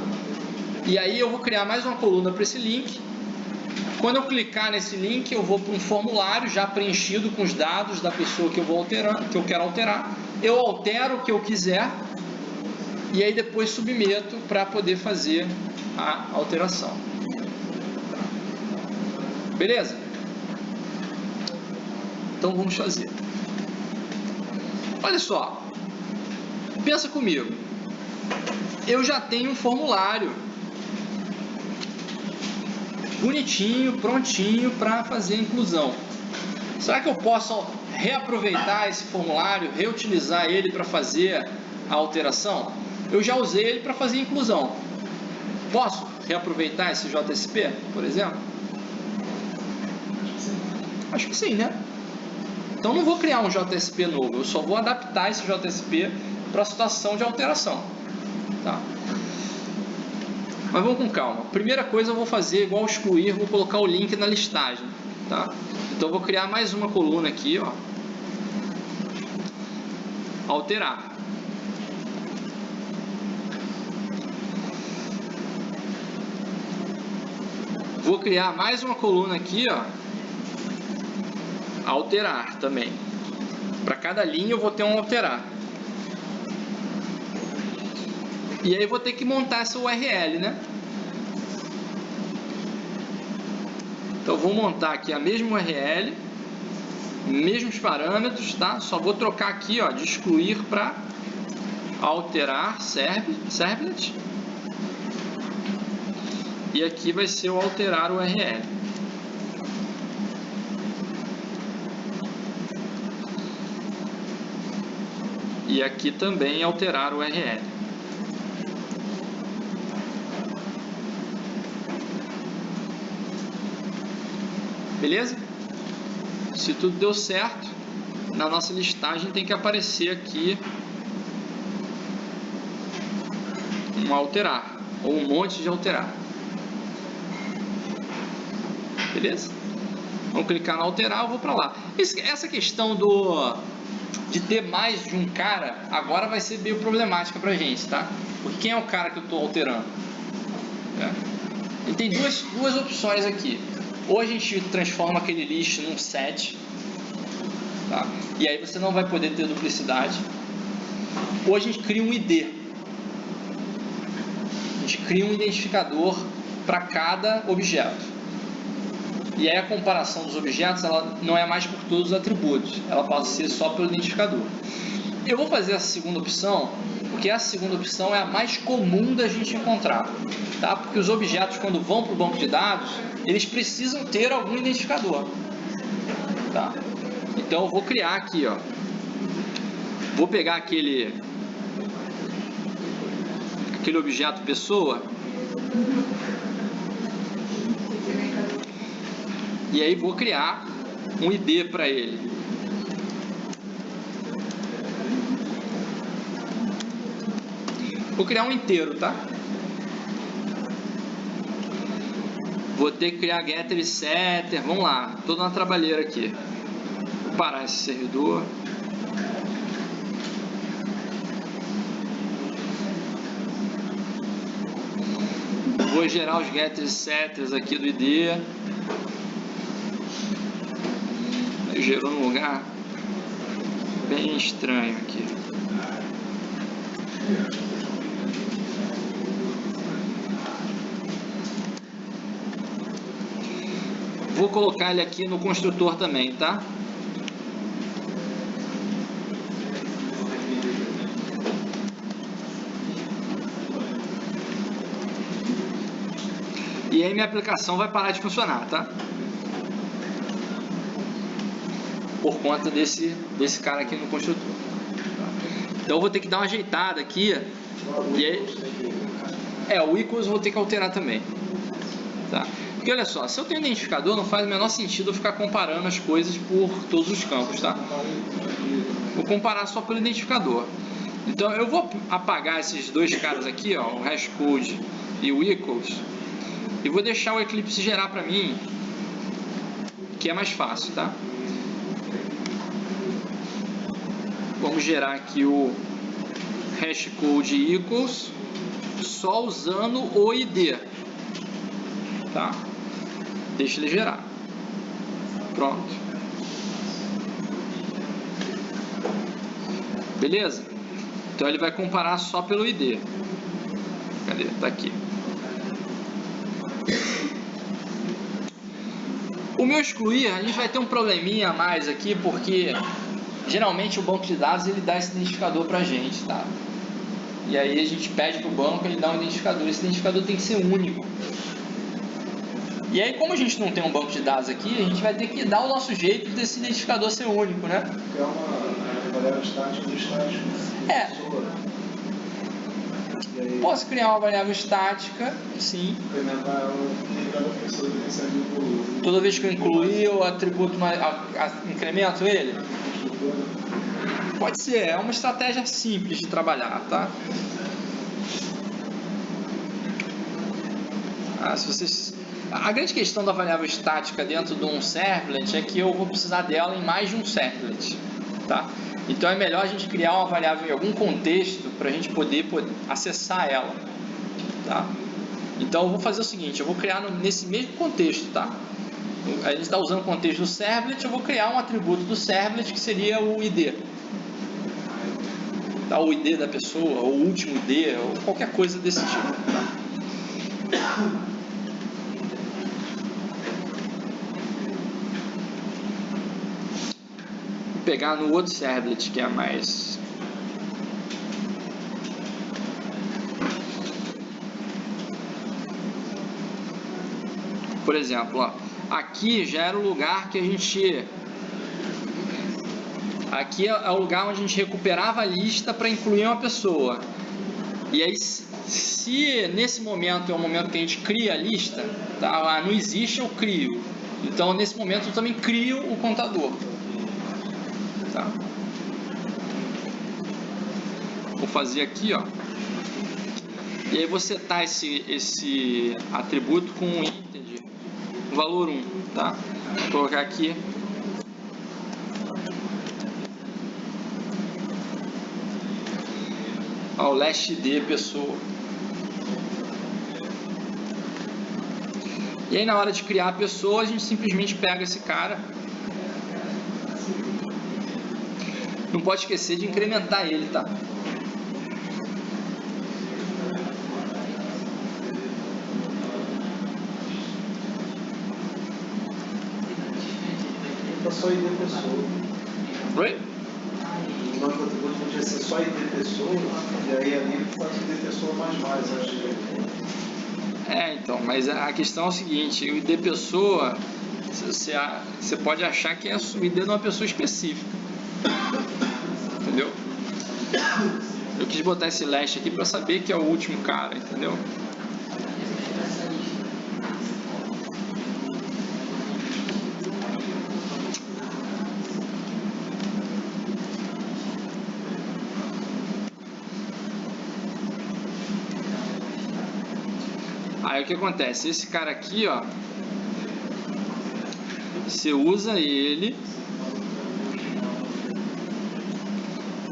E aí eu vou criar mais uma coluna para esse link. Quando eu clicar nesse link, eu vou para um formulário já preenchido com os dados da pessoa que eu vou alterar, que eu quero alterar. Eu altero o que eu quiser e aí depois submeto para poder fazer a alteração. Beleza? Então vamos fazer. Olha só. Pensa comigo. Eu já tenho um formulário bonitinho, prontinho para fazer a inclusão. Será que eu posso reaproveitar esse formulário, reutilizar ele para fazer a alteração? Eu já usei ele para fazer a inclusão. Posso reaproveitar esse JSP, por exemplo? Acho que sim, né? Então não vou criar um JSP novo, eu só vou adaptar esse JSP para a situação de alteração. Tá? Mas vamos com calma. Primeira coisa eu vou fazer igual excluir, vou colocar o link na listagem. Tá? Então eu vou criar mais uma coluna aqui, ó. Alterar. Vou criar mais uma coluna aqui, ó. Alterar também. Para cada linha eu vou ter um alterar. E aí vou ter que montar essa URL, né? Então eu vou montar aqui a mesma URL, mesmos parâmetros, tá? Só vou trocar aqui, ó, de excluir para alterar servlet. E aqui vai ser o alterar URL. E aqui também alterar URL. Beleza? Se tudo deu certo, na nossa listagem tem que aparecer aqui um alterar, ou um monte de alterar. Beleza? Vamos clicar no alterar, eu vou para lá. Essa questão de ter mais de um cara, agora vai ser meio problemática pra gente, tá? Porque quem é o cara que eu estou alterando? Ele tem duas opções aqui. Ou a gente transforma aquele list num set, tá? E aí você não vai poder ter duplicidade. Ou a gente cria um ID. A gente cria um identificador para cada objeto. E aí a comparação dos objetos, ela não é mais por todos os atributos, ela passa a ser só pelo identificador. Eu vou fazer essa segunda opção, porque essa segunda opção é a mais comum da gente encontrar, tá? Porque os objetos, quando vão para o banco de dados, eles precisam ter algum identificador, tá? Então eu vou criar aqui, ó, vou pegar aquele objeto pessoa, e aí vou criar um ID para ele. Vou criar um inteiro, tá? Vou ter que criar getter e setter. Vamos lá, tô na trabalheira aqui. Vou parar esse servidor. Vou gerar os getters e setters aqui do ID. Gerou num lugar bem estranho aqui. Vou colocar ele aqui no construtor também, tá? E aí minha aplicação vai parar de funcionar, tá? Por conta desse cara aqui no construtor. Então eu vou ter que dar uma ajeitada aqui. E aí, o equals eu vou ter que alterar também, tá? Porque olha só, se eu tenho identificador, não faz o menor sentido eu ficar comparando as coisas por todos os campos, tá? Vou comparar só pelo identificador. Então eu vou apagar esses dois caras aqui, ó, o hashcode e o equals, e vou deixar o Eclipse gerar para mim, que é mais fácil, tá? Vamos gerar aqui o hashcode equals só usando o ID, tá? Deixa ele gerar. Pronto. Beleza? Então ele vai comparar só pelo ID. Cadê? Tá aqui. O meu excluir, a gente vai ter um probleminha a mais aqui, porque geralmente o banco de dados ele dá esse identificador pra gente, tá? E aí a gente pede pro banco, ele dá um identificador. Esse identificador tem que ser único. E aí, como a gente não tem um banco de dados aqui, a gente vai ter que dar o nosso jeito desse identificador ser único, né? Criar uma variável estática do estático. Posso criar uma variável estática, sim. Incrementar cada pessoa que recebe o volume. Toda vez que eu incluir o atributo, incremento ele? Pode ser, é uma estratégia simples de trabalhar, tá? Se vocês... A grande questão da variável estática dentro de um servlet é que eu vou precisar dela em mais de um servlet, tá? Então é melhor a gente criar uma variável em algum contexto para a gente poder acessar ela, tá? Então eu vou fazer o seguinte, eu vou criar nesse mesmo contexto, tá? A gente está usando o contexto do servlet, eu vou criar um atributo do servlet que seria o ID, tá? O ID da pessoa, ou o último ID, ou qualquer coisa desse tipo, tá? pegar no outro servlet que é mais... Por exemplo, ó, aqui já era o lugar que a gente... Aqui é o lugar onde a gente recuperava a lista para incluir uma pessoa. E aí, se nesse momento é o momento que a gente cria a lista, tá? Não existe, eu crio. Então, nesse momento, eu também crio o contador. Tá? Vou fazer aqui, ó. E aí, vou setar esse atributo com um integer, valor 1, tá? Vou colocar aqui. Ó, o last D pessoa. E aí, na hora de criar a pessoa, a gente simplesmente pega esse cara. Não pode esquecer de incrementar ele, tá? Tá só ID pessoa. Oi? O nome do atributo podia ser só ID pessoa, e aí ali faz ID pessoa mais, acho que. Então, mas a questão é o seguinte, o ID pessoa, você pode achar que é o ID de uma pessoa específica. Entendeu? Eu quis botar esse last aqui para saber que é o último cara, entendeu? Aí o que acontece? Esse cara aqui, ó, você usa ele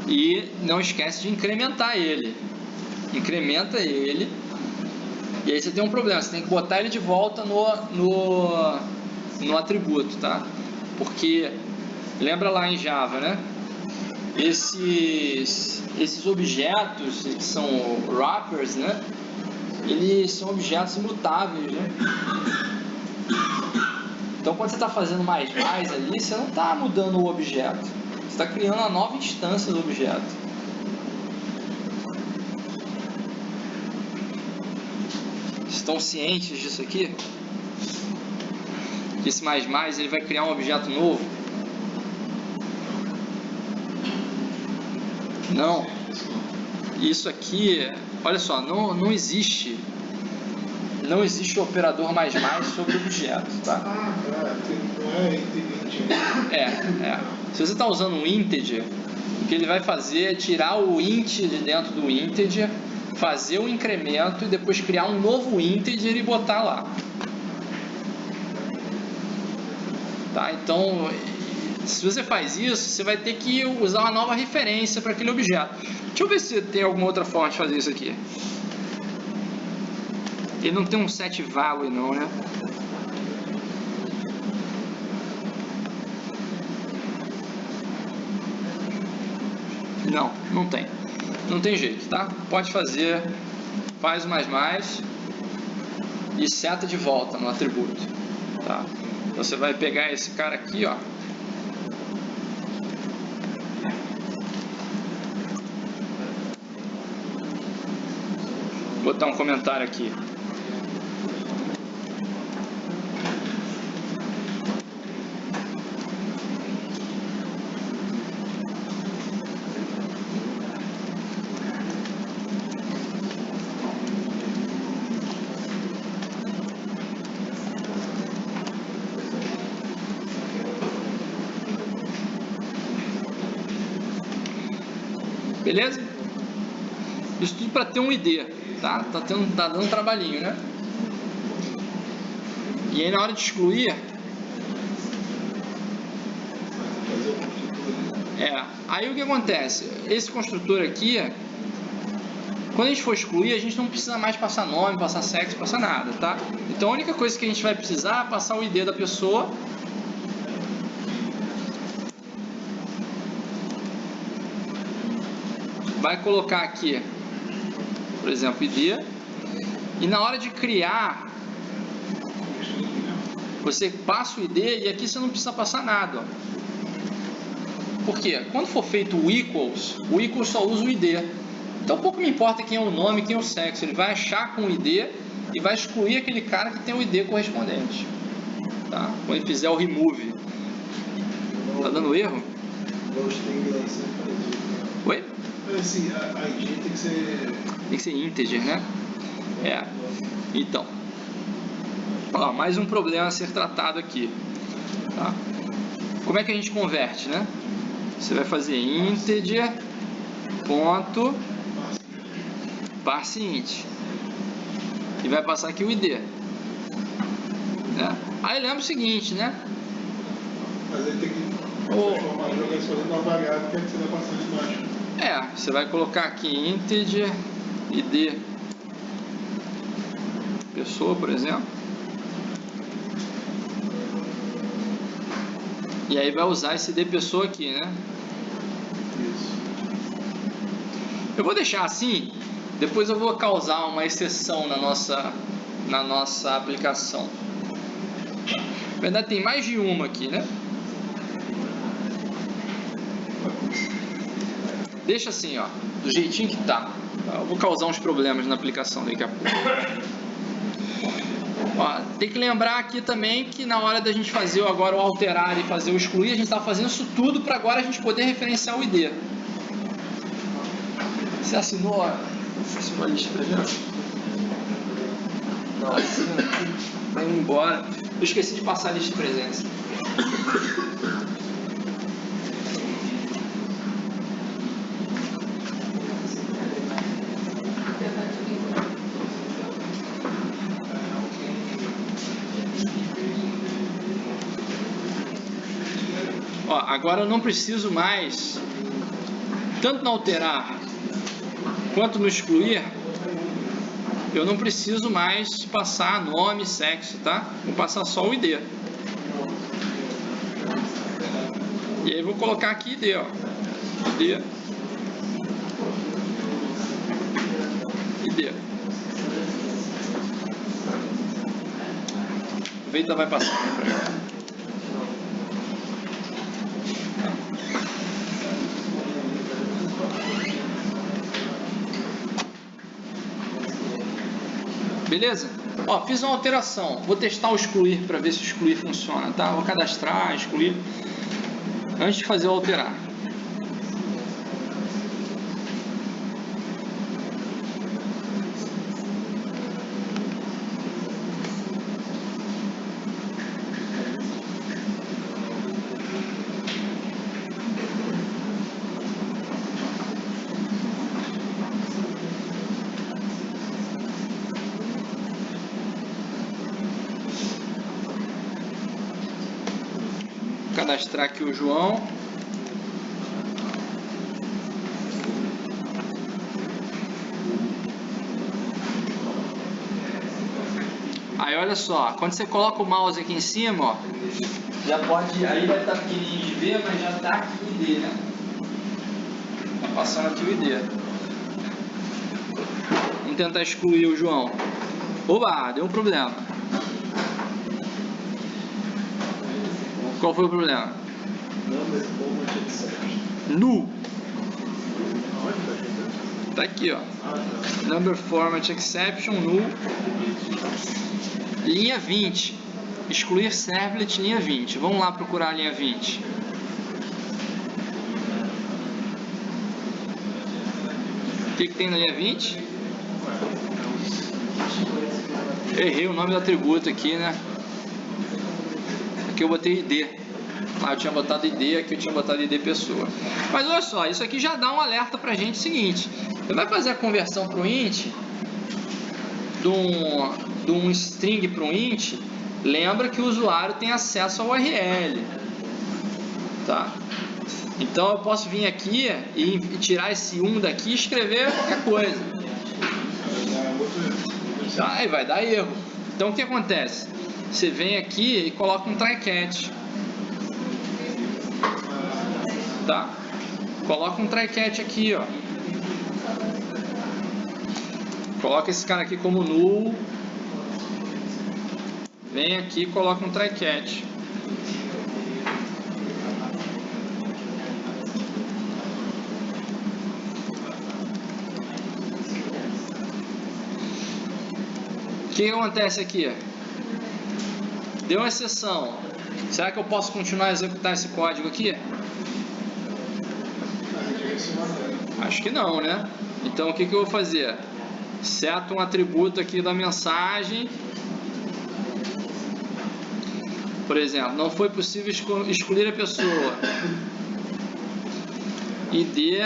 e não esquece de incrementar ele. Incrementa ele e aí você tem um problema, você tem que botar ele de volta no atributo, tá? Porque lembra lá em Java, né? Esses objetos que são wrappers, né? Eles são objetos imutáveis, né? Então, quando você está fazendo mais ali, você não está mudando o objeto. Você está criando uma nova instância do objeto. Estão cientes disso aqui? Que esse ele vai criar um objeto novo? Não. Isso aqui, olha só, não existe o operador mais sobre o objeto, tá? Não é integer. Se você está usando um integer, o que ele vai fazer é tirar o int de dentro do integer, fazer o incremento e depois criar um novo integer e botar lá. Tá? Então, se você faz isso, você vai ter que usar uma nova referência para aquele objeto. Deixa eu ver se tem alguma outra forma de fazer isso aqui. Ele não tem um set value não, né? Não tem. Não tem jeito, tá? Pode fazer, faz o mais e seta de volta no atributo, tá? Você vai pegar esse cara aqui, ó. Vou botar um comentário aqui. Beleza? Isso tudo para ter um ID, tá? Tá dando um trabalhinho, né? E aí na hora de excluir, aí o que acontece? Esse construtor aqui, quando a gente for excluir, a gente não precisa mais passar nome, passar sexo, passar nada, tá? Então a única coisa que a gente vai precisar é passar o ID da pessoa. Vai colocar aqui, por exemplo, ID. E na hora de criar, você passa o ID e aqui você não precisa passar nada, ó. Por quê? Quando for feito o equals só usa o ID. Então pouco me importa quem é o nome, quem é o sexo. Ele vai achar com o ID e vai excluir aquele cara que tem o ID correspondente. Tá? Quando ele fizer o remove. Tá dando erro? Oi? Assim, a ID tem que ser... Tem que ser integer, né? É. Então. Ó, mais um problema a ser tratado aqui. Tá? Como é que a gente converte, né? Você vai fazer integer ponto parse int e vai passar aqui o ID, né? Aí lembra o seguinte, né? Mas ele tem que transformar o jogo só numa variável que você vai passando embaixo. Você vai colocar aqui integer ID pessoa, por exemplo, e aí vai usar esse ID pessoa aqui, né? Eu vou deixar assim, depois eu vou causar uma exceção na nossa aplicação. Na verdade tem mais de uma aqui, né? Deixa assim, ó, do jeitinho que tá. Eu vou causar uns problemas na aplicação daqui a pouco. Ó, tem que lembrar aqui também que na hora da gente fazer agora o alterar e fazer o excluir, a gente está fazendo isso tudo para agora a gente poder referenciar o ID. Você assinou a lista pra gente? Não, assina aqui. Vai indo embora. Eu esqueci de passar a lista de presença. Ó, agora eu não preciso mais, tanto no alterar quanto no excluir, eu não preciso mais passar nome, sexo, tá? Vou passar só o ID. E aí vou colocar aqui ID, ó. ID. ID. Aproveita, vai passar pra cá. Beleza? Ó, fiz uma alteração. Vou testar o excluir para ver se o excluir funciona, tá? Vou cadastrar, excluir antes de fazer o alterar. Cadastrar aqui o João. Aí olha só, quando você coloca o mouse aqui em cima, ó, já pode, aí vai estar pequenininho de ver, mas já está aqui o ID, né? Tá passando aqui o ID. Vamos tentar excluir o João. Oba, deu um problema. Qual foi o problema? Nu. Tá aqui, ó. Number format exception null. Linha 20. Excluir servlet linha 20. Vamos lá procurar a linha 20. O que tem na linha 20? Errei o nome do atributo aqui, né? Aqui eu botei ID. Lá eu tinha botado ID, aqui eu tinha botado ID pessoa. Mas olha só, isso aqui já dá um alerta pra gente seguinte. Você vai fazer a conversão para o int de um string para um int, lembra que o usuário tem acesso ao URL. Tá? Então eu posso vir aqui e tirar esse 1 daqui e escrever qualquer coisa. Tá? Aí vai dar erro. Então o que acontece? Você vem aqui e coloca um try catch. Tá? Coloca um try catch aqui, ó. Coloca esse cara aqui como null. Vem aqui e coloca um try catch. que acontece aqui? Deu uma exceção. Será que eu posso continuar a executar esse código aqui? Acho que não, né? Então o que eu vou fazer? Seto um atributo aqui da mensagem. Por exemplo, não foi possível excluir a pessoa. ID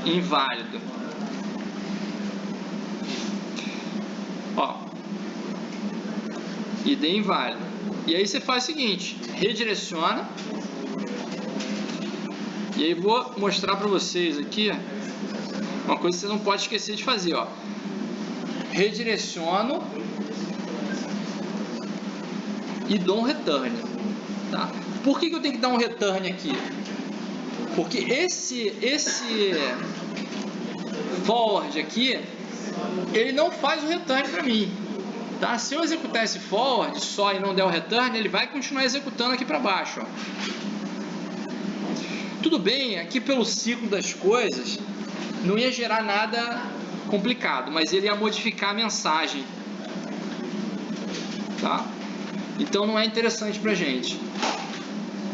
inválido. Ó. ID inválido. E aí você faz o seguinte, redireciona. E aí vou mostrar para vocês aqui uma coisa que você não pode esquecer de fazer, ó. Redireciono e dou um return, tá? Por que eu tenho que dar um return aqui? Porque esse forward aqui, ele não faz o return para mim, tá? Se eu executar esse forward só e não der o return, ele vai continuar executando aqui para baixo, ó. Tudo bem, aqui pelo ciclo das coisas não ia gerar nada complicado, mas ele ia modificar a mensagem, tá? Então não é interessante pra gente,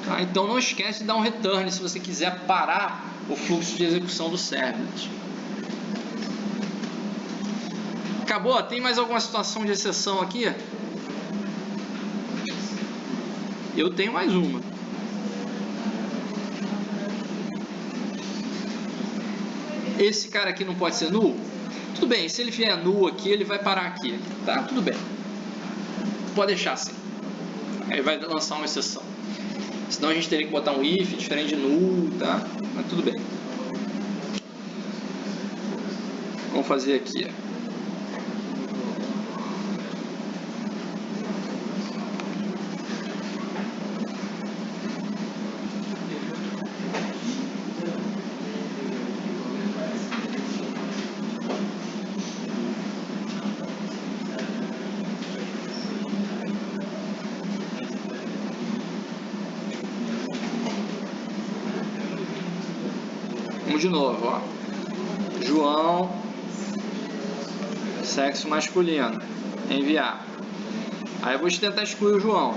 tá? Então não esquece de dar um return se você quiser parar o fluxo de execução do servlet. Acabou? Tem mais alguma situação de exceção aqui? Eu tenho mais uma. Esse cara aqui não pode ser null? Tudo bem, se ele vier null aqui, ele vai parar aqui, tá? Tudo bem. Pode deixar assim. Aí vai lançar uma exceção. Senão a gente teria que botar um if diferente de null, tá? Mas tudo bem. Vamos fazer aqui. De novo, ó. João, sexo masculino, enviar. Aí eu vou tentar excluir o João.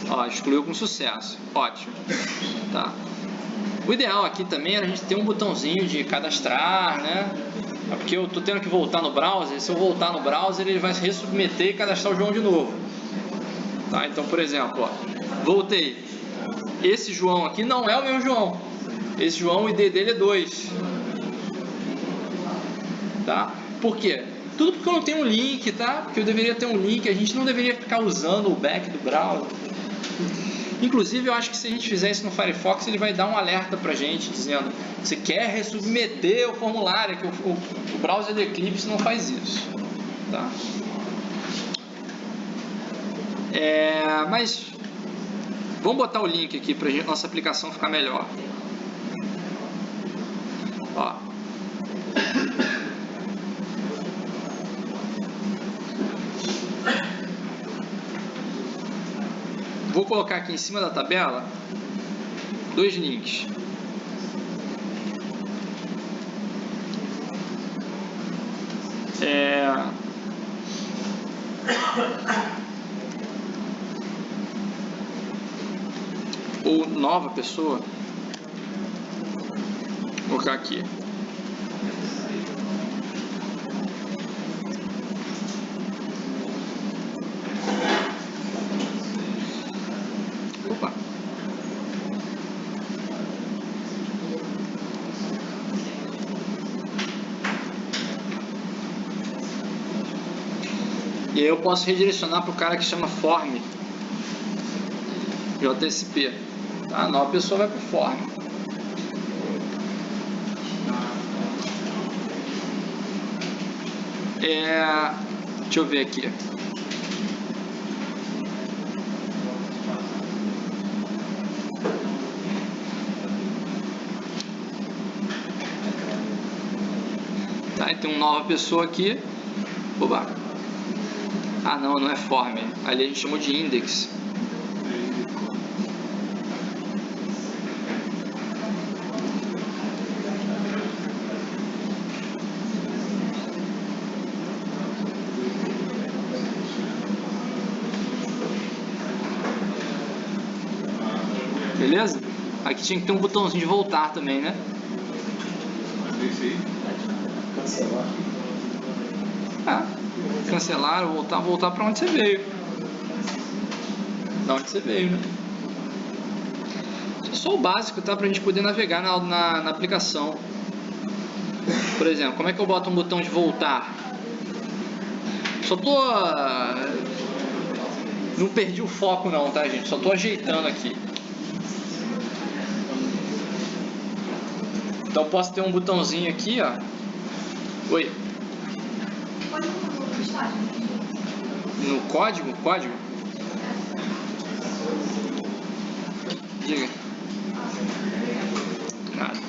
Ó, excluiu com sucesso. Ótimo. Tá. O ideal aqui também era a gente ter um botãozinho de cadastrar, né? Porque eu tô tendo que voltar no browser. Se eu voltar no browser, ele vai ressubmeter e cadastrar o João de novo. Tá? Então, por exemplo, ó, voltei. Esse João aqui não é o meu João. Esse João, o ID dele é 2. Tá? Por quê? Tudo porque eu não tenho um link, tá? Porque eu deveria ter um link. A gente não deveria ficar usando o back do browser. Inclusive, eu acho que se a gente fizer isso no Firefox, ele vai dar um alerta pra gente, dizendo: você quer ressubmeter o formulário, que o browser do Eclipse não faz isso. Tá? Mas vamos botar o link aqui pra nossa aplicação ficar melhor. Ó. Vou colocar aqui em cima da tabela 2 links. Ou nova pessoa. Vou colocar aqui. Opa. E aí eu posso redirecionar para o cara que chama form JSP. Tá? A nova pessoa vai para o form. Deixa eu ver aqui. Tá, tem uma nova pessoa aqui. Oba. Ah, não é form. Ali a gente chamou de index. Beleza? Aqui tinha que ter um botãozinho de voltar também, né? Cancelar. Cancelar, voltar para onde você veio. Da onde você veio, né? Isso é só o básico, tá? Pra gente poder navegar na aplicação. Por exemplo, como é que eu boto um botão de voltar? Só tô... Não perdi o foco não, tá, gente? Só tô ajeitando aqui. Então eu posso ter um botãozinho aqui, ó. Oi. No código? Código? Diga. Nada.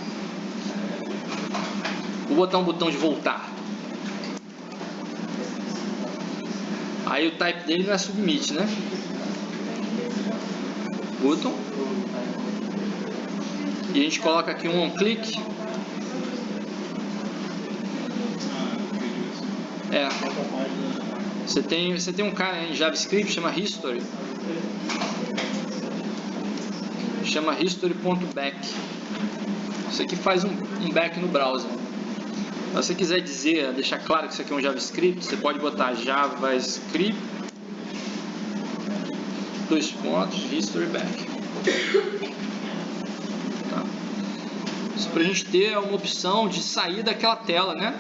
Vou botar um botão de voltar. Aí o type dele não é submit, né? Button. E a gente coloca aqui um on-click. Você tem um cara em JavaScript, chama history. Chama history.back. Isso aqui faz um back no browser. Se você quiser deixar claro que isso aqui é um JavaScript, você pode botar JavaScript history back. Tá. Isso pra gente ter uma opção de sair daquela tela, né?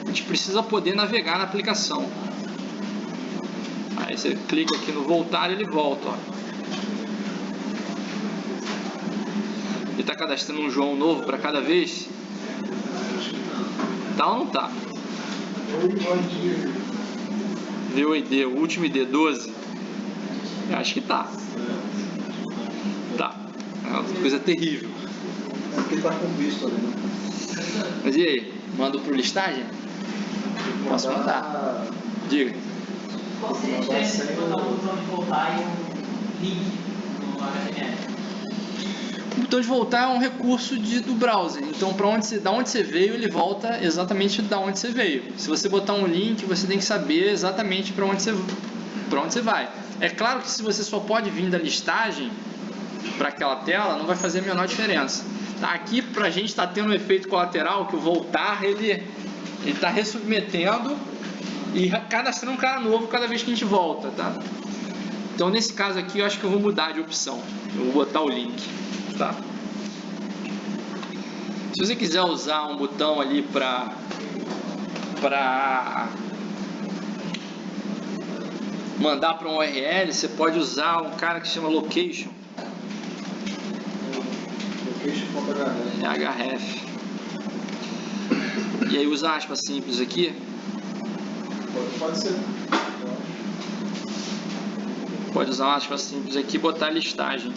A gente precisa poder navegar na aplicação. Aí você clica aqui no voltar e ele volta, ó. Ele está cadastrando um João novo para cada vez? Tá ou não tá? Viu o ID, o último ID, 12? Eu acho que tá. Tá. É uma coisa terrível. É porque tá com visto ali, né? Mas e aí? Mando por listagem? Posso mandar. Diga. Qual seria a diferença de botar um botão de voltar e um link no HTML? O botão de voltar é um recurso do browser. Então, da onde você veio, ele volta exatamente da onde você veio. Se você botar um link, você tem que saber exatamente para onde você vai. É claro que se você só pode vir da listagem para aquela tela, não vai fazer a menor diferença. Tá? Aqui, para a gente está tendo um efeito colateral, que o voltar, ele está ressubmetendo e cadastrando um cara novo cada vez que a gente volta, tá? Então, nesse caso aqui, eu acho que eu vou mudar de opção. Eu vou botar o link, tá? Se você quiser usar um botão ali para mandar para um URL, você pode usar um cara que se chama location. Href. E aí usa aspas simples aqui. Pode ser. Pode usar uma aspas simples aqui e botar a listagem.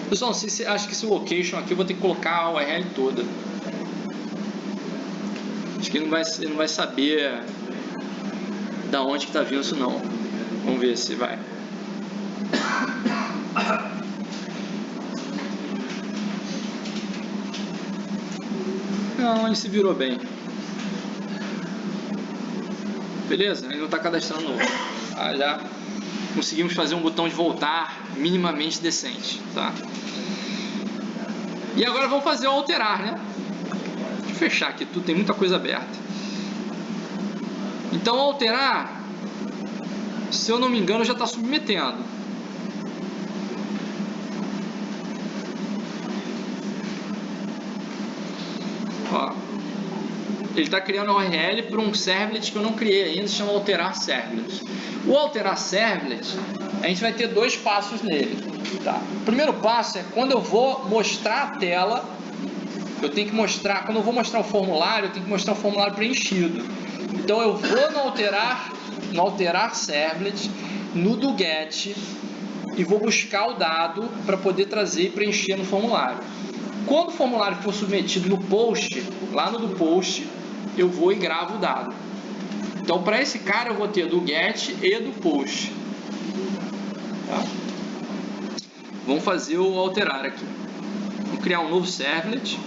Pessoal, acho que esse location aqui eu vou ter que colocar a URL toda. Acho que ele não vai saber da onde que está vindo isso não. Vamos ver se vai. Não, ele se virou bem. Beleza? Ele não está cadastrando novo. Já conseguimos fazer um botão de voltar minimamente decente, tá? E agora vamos fazer o alterar, né? Deixa eu fechar aqui tudo, tem muita coisa aberta. Então, alterar, se eu não me engano, já está submetendo. Ó, ele está criando uma URL para um servlet que eu não criei ainda, se chama alterar servlet. O alterar servlet, a gente vai ter dois passos nele. Tá? O primeiro passo é quando eu vou mostrar a tela, eu tenho que mostrar, quando eu vou mostrar o formulário, eu tenho que mostrar o formulário preenchido. Então eu vou no alterar servlet, no do get, e vou buscar o dado para poder trazer e preencher no formulário. Quando o formulário for submetido no post, lá no do post, eu vou e gravo o dado. Então, para esse cara, eu vou ter do get e do post. Tá? Vamos fazer o alterar aqui. Vou criar um novo servlet.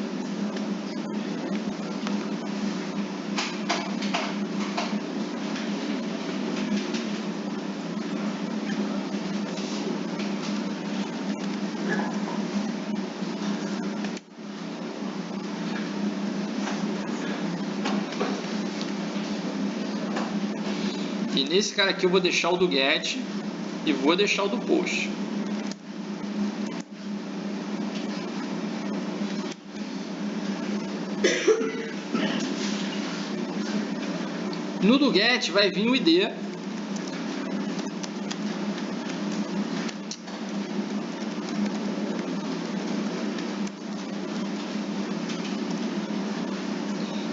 nesse cara aqui eu vou deixar o do get e vou deixar o do post. No do get vai vir o ID.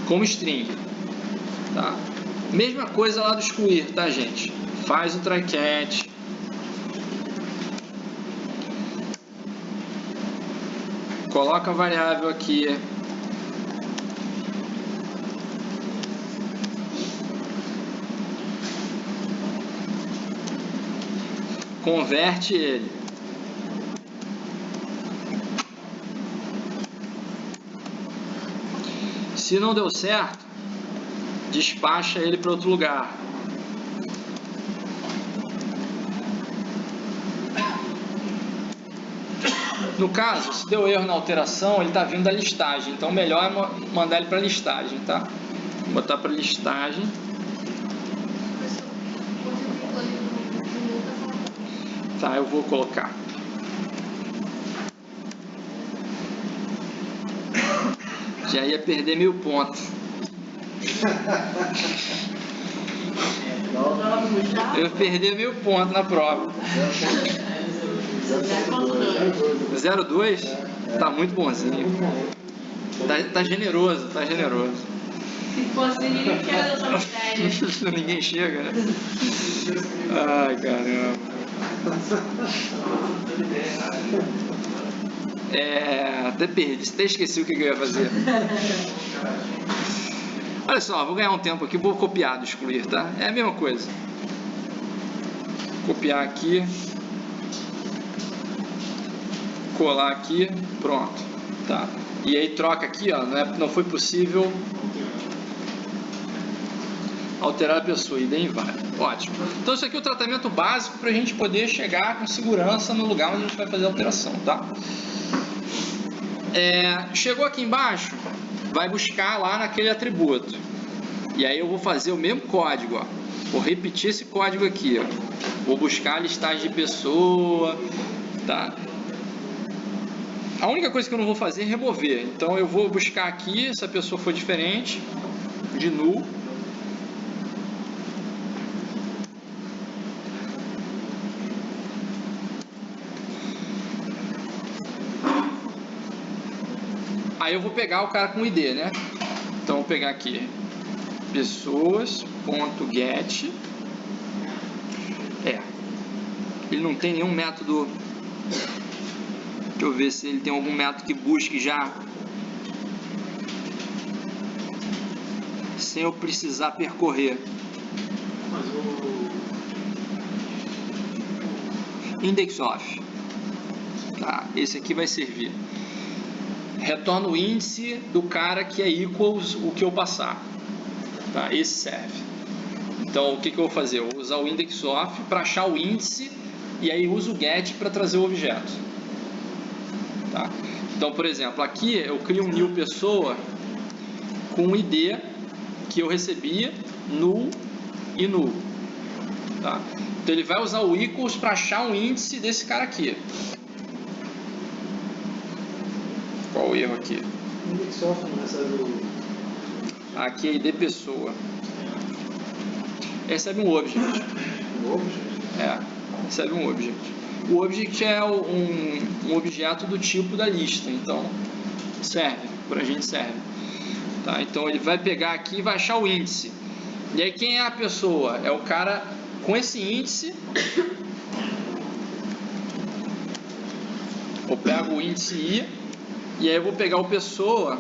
Como string, tá? Mesma coisa lá do excluir, tá, gente? Faz o try catch. Coloca a variável aqui. Converte ele. Se não deu certo, despacha ele para outro lugar. No caso, se deu erro na alteração, ele está vindo da listagem. Então, melhor é mandar ele para listagem, tá? Vou botar para listagem. Tá, eu vou colocar. Já ia perder 1000 pontos. Eu ia perder 1000 pontos na prova. 0,2? Tá muito bonzinho. Tá generoso, tá generoso. Se fosse ninguém chega nessa matéria. Ninguém chega, né? Ai, caramba. Até perdi, até esqueci o que eu ia fazer. Olha só, vou ganhar um tempo aqui, vou copiar do excluir, tá? É a mesma coisa. Copiar aqui. Colar aqui, pronto, tá? E aí troca aqui, ó, não foi possível alterar a pessoa, ID inválido. Ótimo. Então isso aqui é o tratamento básico para a gente poder chegar com segurança no lugar onde a gente vai fazer a alteração, tá? Chegou aqui embaixo, vai buscar lá naquele atributo. E aí eu vou fazer o mesmo código, ó. Vou repetir esse código aqui, ó. Vou buscar a listagem de pessoa, tá? A única coisa que eu não vou fazer é remover. Então eu vou buscar aqui, se a pessoa for diferente, de null. Aí eu vou pegar o cara com ID, né? Então eu vou pegar aqui pessoas.get. Ele não tem nenhum método. Deixa eu ver se ele tem algum método que busque já sem eu precisar percorrer. IndexOf. Tá, esse aqui vai servir. Retorna o índice do cara que é equals o que eu passar. Tá, esse serve. Então o que eu vou fazer? Eu vou usar o IndexOf para achar o índice e aí uso o get para trazer o objeto. Tá? Então, por exemplo, aqui eu crio um new pessoa com o ID que eu recebi, null e null. Tá? Então ele vai usar o equals para achar um índice desse cara aqui. Qual o erro aqui? Aqui é ID pessoa. Recebe um object. Recebe um object. O object é um objeto do tipo da lista, então serve, pra gente serve. Tá? Então ele vai pegar aqui e vai achar o índice. E aí quem é a pessoa? É o cara com esse índice. Eu pego o índice I e aí eu vou pegar o pessoa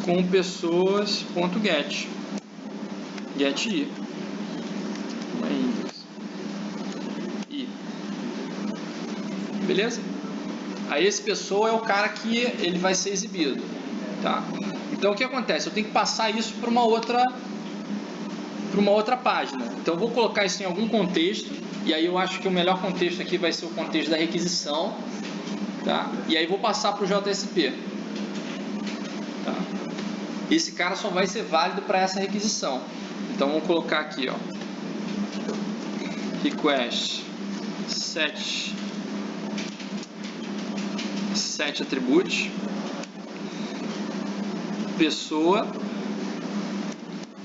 com pessoas.get. Get I. Não é index. I. Beleza? Aí esse pessoa é o cara que ele vai ser exibido. Tá? Então o que acontece? Eu tenho que passar isso para uma outra página. Então eu vou colocar isso em algum contexto. E aí eu acho que o melhor contexto aqui vai ser o contexto da requisição. Tá? E aí vou passar para o JSP. Tá? Esse cara só vai ser válido para essa requisição. Então vamos colocar aqui, ó, request set atributos, pessoa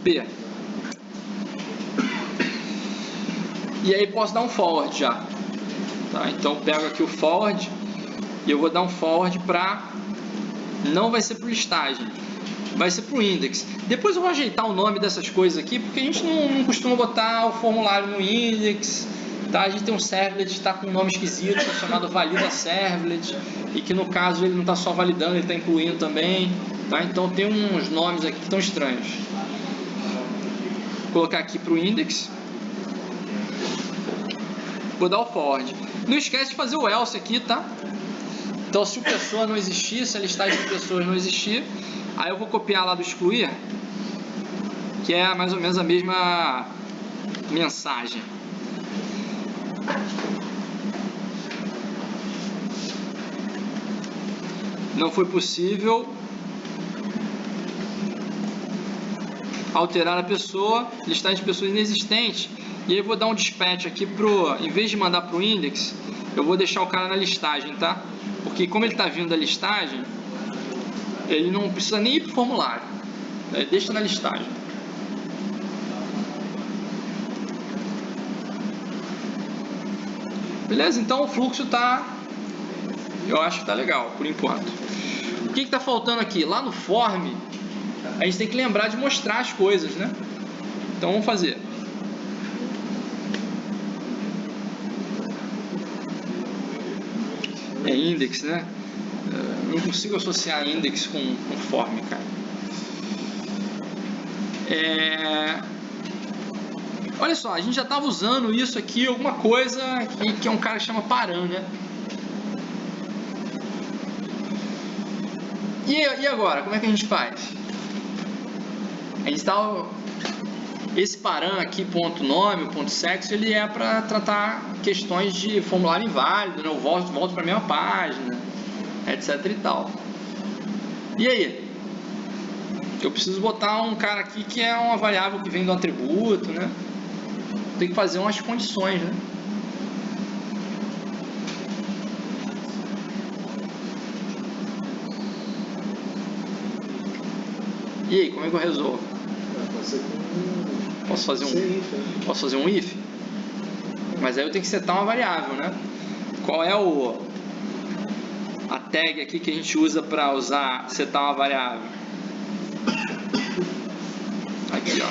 P. E aí posso dar um forward já. Tá? Então pego aqui o forward e eu vou dar um forward para, não vai ser para listagem, vai ser para o index. Depois eu vou ajeitar o nome dessas coisas aqui, porque a gente não costuma botar o formulário no index. Tá? A gente tem um servlet que está com um nome esquisito, chamado valida servlet, e que no caso ele não está só validando, ele está incluindo também. Tá? Então tem uns nomes aqui que estão estranhos. Vou colocar aqui para o index. Vou dar o forward. Não esquece de fazer o else aqui, tá? Então se o pessoa não existir, se a listagem de pessoas não existir, aí eu vou copiar lá do excluir, que é mais ou menos a mesma mensagem. Não foi possível alterar a pessoa, listagem de pessoas inexistente. E aí eu vou dar um dispatch aqui pro, em vez de mandar pro index, eu vou deixar o cara na listagem, tá? Porque como ele está vindo da listagem, ele não precisa nem ir pro formulário, né? Deixa na listagem. Beleza? Então o fluxo tá, eu acho que tá legal por enquanto. O que está faltando aqui? Lá no form, a gente tem que lembrar de mostrar as coisas, né? Então vamos fazer. É index, né? Eu não consigo associar index com form, cara. Olha só, a gente já estava usando isso aqui, alguma coisa que é um cara que chama param, né? E agora, como é que a gente faz? A gente tá, esse param aqui, ponto nome, ponto sexo, ele é para tratar questões de formulário inválido, né? Eu volto para a mesma página, etc e tal. E aí? Eu preciso botar um cara aqui que é uma variável que vem do atributo, né? Tem que fazer umas condições, né? E aí, como é que eu resolvo? Posso fazer um if? Mas aí eu tenho que setar uma variável, né? Qual é a tag aqui que a gente usa para setar uma variável? Aqui, ó.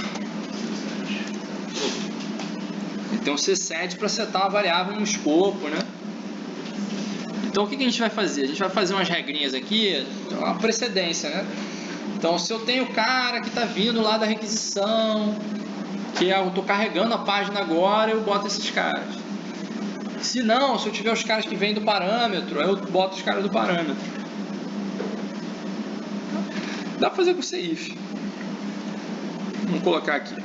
Tem um C7 para setar uma variável no escopo, né? Então o que a gente vai fazer? A gente vai fazer umas regrinhas aqui, uma precedência, né? Então se eu tenho o cara que está vindo lá da requisição, que eu estou carregando a página agora, eu boto esses caras. Se não, se eu tiver os caras que vêm do parâmetro, eu boto os caras do parâmetro. Dá para fazer com o CIF. Vamos colocar aqui.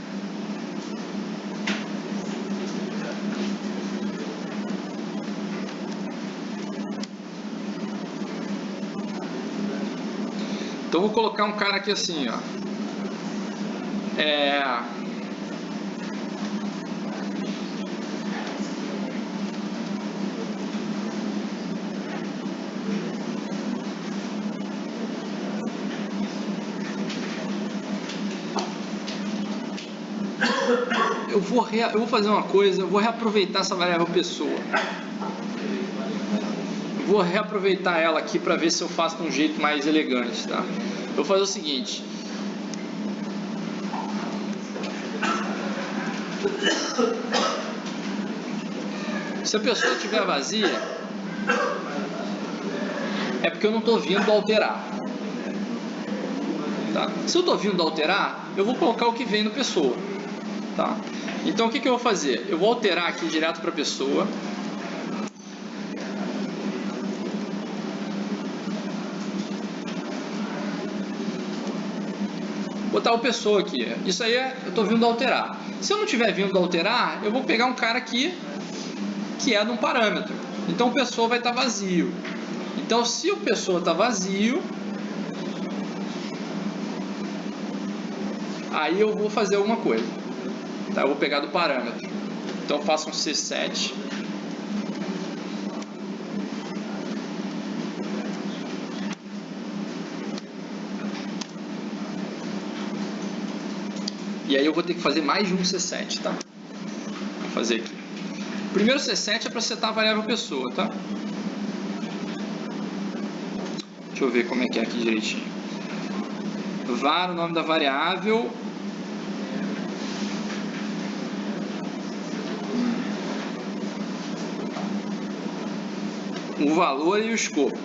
Então vou colocar um cara aqui assim, ó. Eu vou fazer uma coisa, eu vou reaproveitar essa variável pessoa. Vou reaproveitar ela aqui para ver se eu faço de um jeito mais elegante, tá? Eu vou fazer o seguinte. Se a pessoa estiver vazia, é porque eu não estou vindo alterar. Tá? Se eu estou vindo alterar, eu vou colocar o que vem no pessoa. Tá? Então o que eu vou fazer? Eu vou alterar aqui direto para a pessoa. Botar o pessoa aqui. Isso aí eu estou vindo alterar. Se eu não estiver vindo alterar, eu vou pegar um cara aqui que é de um parâmetro. Então o pessoa vai estar vazio. Então se o pessoa está vazio, aí eu vou fazer alguma coisa. Tá? Eu vou pegar do parâmetro. Então eu faço um C7. E aí eu vou ter que fazer mais de um C7, tá? Vou fazer aqui. O primeiro C7 é para setar a variável pessoa, tá? Deixa eu ver como é que é aqui direitinho. Var, o nome da variável. O valor e o escopo.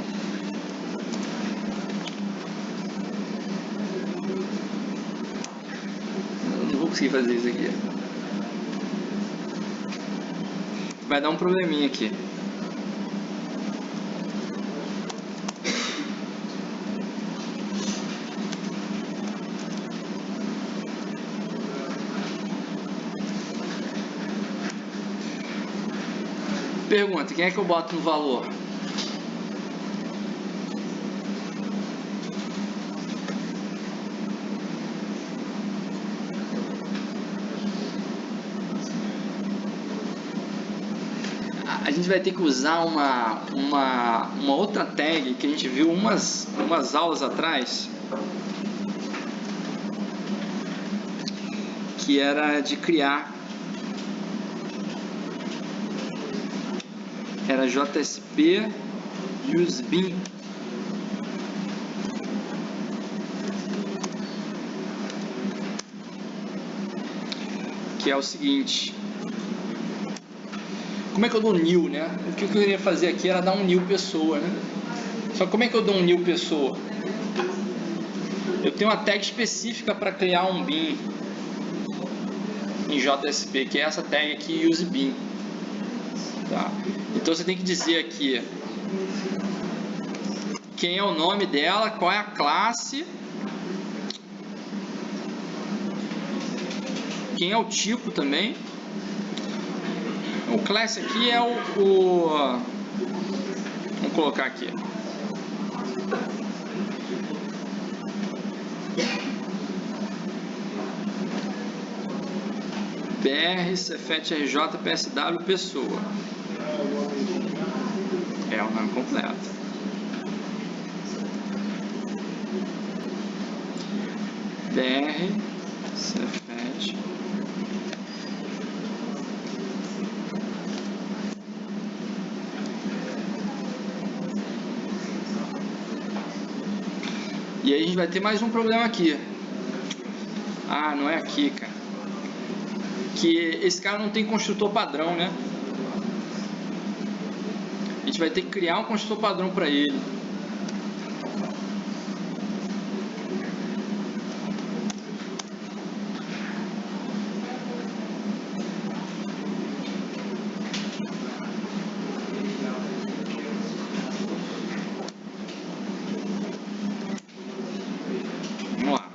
Eu não vou conseguir fazer isso aqui. Vai dar um probleminha aqui. Pergunta, quem é que eu boto no valor? A gente vai ter que usar uma outra tag que a gente viu umas aulas atrás, que era de criar. Era JSP useBin. Que é o seguinte. Como é que eu dou new, né? O que eu queria fazer aqui era dar um new pessoa, né? Só que como é que eu dou um new pessoa? Eu tenho uma tag específica para criar um bin em JSP, que é essa tag aqui, useBin. Tá? Então você tem que dizer aqui quem é o nome dela, qual é a classe, quem é o tipo também. O class aqui é vamos colocar aqui. BR, Cefet, RJ, PSW, pessoa. É o nome completo. BR, Cefet. E aí a gente vai ter mais um problema aqui. Ah, não é aqui, cara. Que esse cara não tem construtor padrão, né? A gente vai ter que criar um construtor padrão para ele. Vamos lá.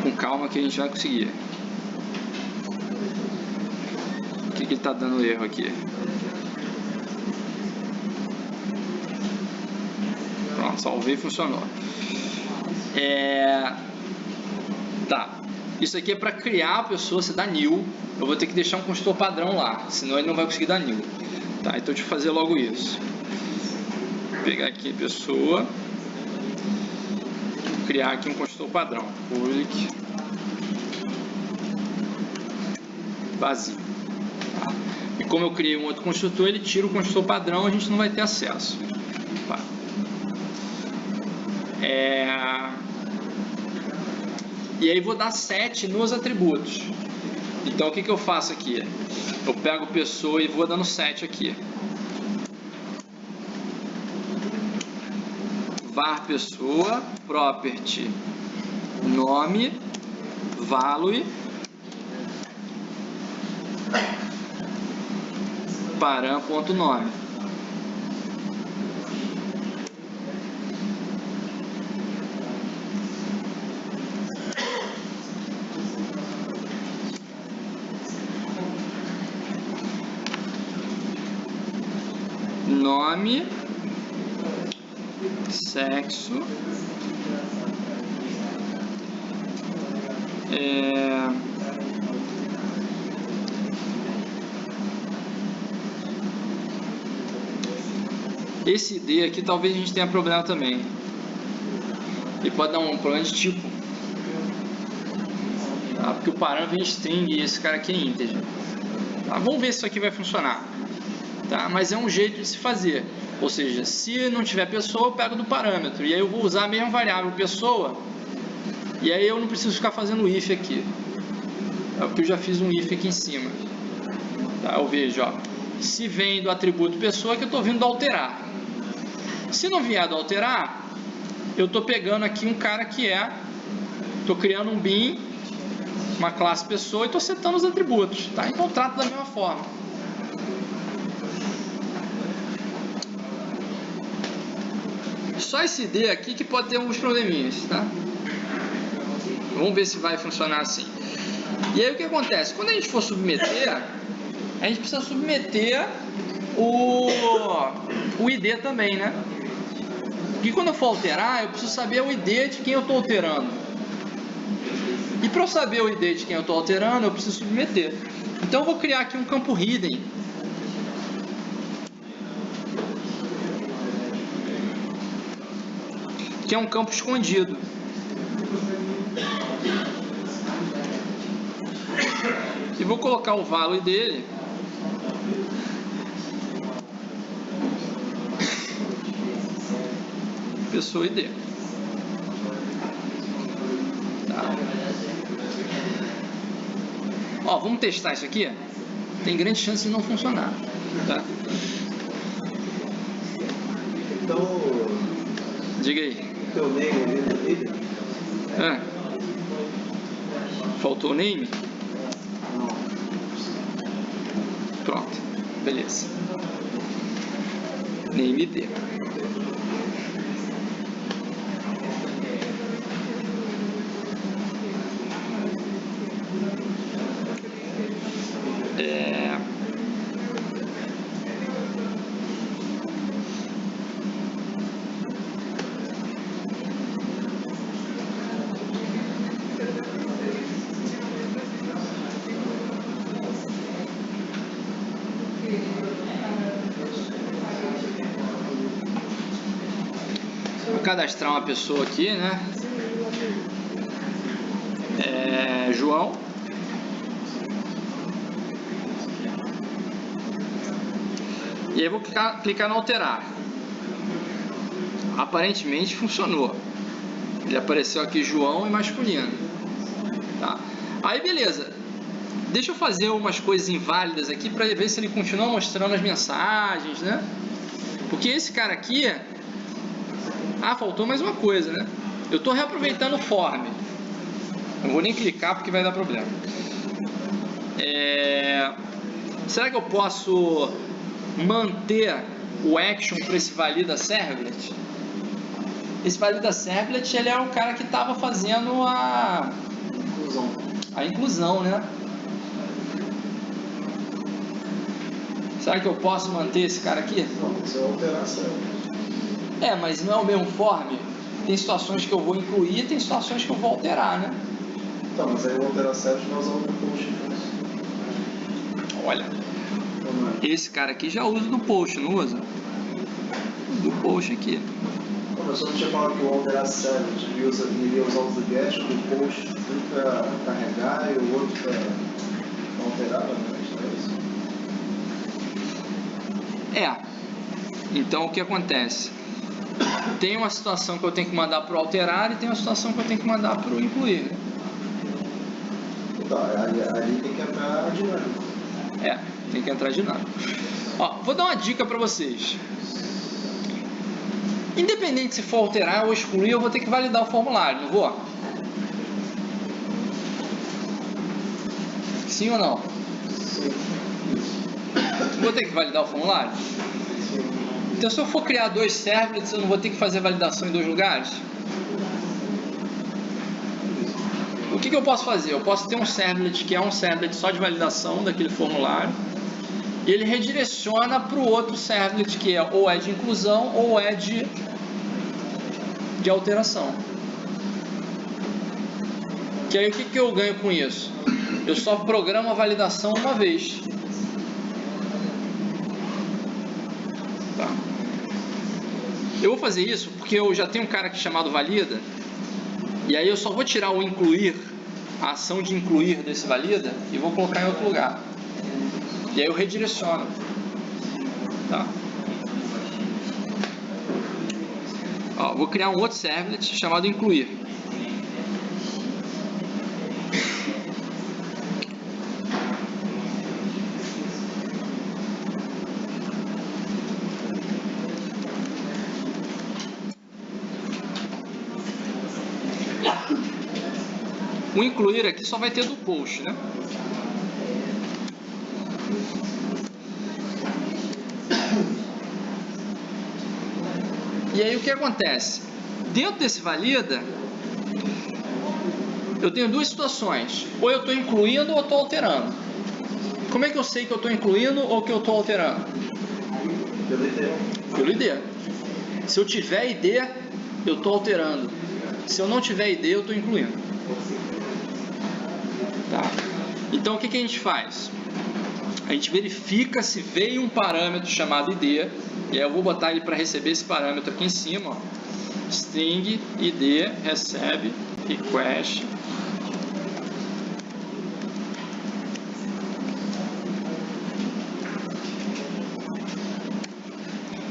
Com calma que a gente vai conseguir. O que ele está dando erro aqui? Pronto, salvei e funcionou. Tá. Isso aqui é para criar a pessoa, você dá new. Eu vou ter que deixar um construtor padrão lá, senão ele não vai conseguir dar new. Tá, então deixa eu fazer logo isso. Vou pegar aqui a pessoa. Vou criar aqui um construtor padrão. Public. Vazio. Tá. E como eu criei um outro construtor, ele tira o construtor padrão, a gente não vai ter acesso. Tá. E aí vou dar set nos atributos. Então o que eu faço aqui? Eu pego pessoa e vou dando set aqui. Var pessoa, property, nome, value, param.nome. Nome, sexo, Esse ID aqui talvez a gente tenha problema também. Ele pode dar um problema de tipo. Tá? Porque o parâmetro é string e esse cara aqui é integer. Tá? Vamos ver se isso aqui vai funcionar. Tá? Mas é um jeito de se fazer. Ou seja, se não tiver pessoa, eu pego do parâmetro. E aí eu vou usar a mesma variável pessoa. E aí eu não preciso ficar fazendo if aqui. É porque eu já fiz um if aqui em cima. Tá? Eu vejo, ó, se vem do atributo pessoa, que eu estou vindo do alterar. Se não vier do alterar, eu estou pegando aqui um cara que é... Estou criando um bin, uma classe pessoa, e estou setando os atributos. Tá? Então trato da mesma forma. Só esse ID aqui que pode ter alguns probleminhas, tá? Vamos ver se vai funcionar assim. E aí o que acontece? Quando a gente for submeter, a gente precisa submeter o ID também, né? Porque quando eu for alterar, eu preciso saber o ID de quem eu estou alterando. E para eu saber o ID de quem eu estou alterando, eu preciso submeter. Então eu vou criar aqui um campo hidden. Que é um campo escondido. E vou colocar o value dele. Pessoa ID. Tá. Ó, vamos testar isso aqui? Tem grande chance de não funcionar. Tá? Então, diga aí. teu name ali no vídeo? Faltou o name? Não. Pronto, beleza. Name ID. Vou cadastrar uma pessoa aqui, né? João. E aí vou clicar no alterar. Aparentemente funcionou. Ele apareceu aqui João e masculino. Tá? Aí beleza. Deixa eu fazer umas coisas inválidas aqui para ver se ele continua mostrando as mensagens, né? Porque esse cara aqui... faltou mais uma coisa, né? Eu estou reaproveitando o form. Não vou nem clicar porque vai dar problema. Será que eu posso manter o action para esse valida servlet? Esse valida servlet, ele é o cara que estava fazendo a inclusão, né? Será que eu posso manter esse cara aqui? Não, você vai alterar a servlet. Mas não é o mesmo form. Tem situações que eu vou incluir, tem situações que eu vou alterar, né? Então, mas aí eu vou alterar a servlet, nós vamos no post. Olha, esse cara aqui já usa do post, não usa? Do post aqui. Não, mas só não tinha falado que eu vou alterar a servlet. Ele iria usar o get, o post para carregar e o outro para alterar, né? Então o que acontece? Tem uma situação que eu tenho que mandar para o alterar e tem uma situação que eu tenho que mandar para o incluir. Então, ali tem que entrar dinâmico. Tem que entrar dinâmico. Ó, vou dar uma dica para vocês. Independente se for alterar ou excluir, eu vou ter que validar o formulário, não vou? Sim ou não? Sim. Vou ter que validar o formulário? Então, se eu for criar dois servlets, eu não vou ter que fazer validação em dois lugares? O que eu posso fazer? Eu posso ter um servlet que é um servlet só de validação daquele formulário e ele redireciona para o outro servlet que ou é de inclusão ou é de alteração. Que aí o que eu ganho com isso? Eu só programo a validação uma vez. Tá. Eu vou fazer isso porque eu já tenho um cara aqui chamado valida, e aí eu só vou tirar o incluir, a ação de incluir desse valida, e vou colocar em outro lugar. E aí eu redireciono. Tá? Ó, vou criar um outro servlet chamado incluir. O incluir aqui só vai ter do post, né? E aí o que acontece? Dentro desse valida, eu tenho duas situações. Ou eu estou incluindo ou estou alterando. Como é que eu sei que eu estou incluindo ou que eu estou alterando? Pelo ID. Se eu tiver ID, eu estou alterando. Se eu não tiver ID, eu estou incluindo. Tá? Então o que a gente faz? A gente verifica se veio um parâmetro chamado ID. E aí eu vou botar ele para receber esse parâmetro aqui em cima, ó. String id recebe request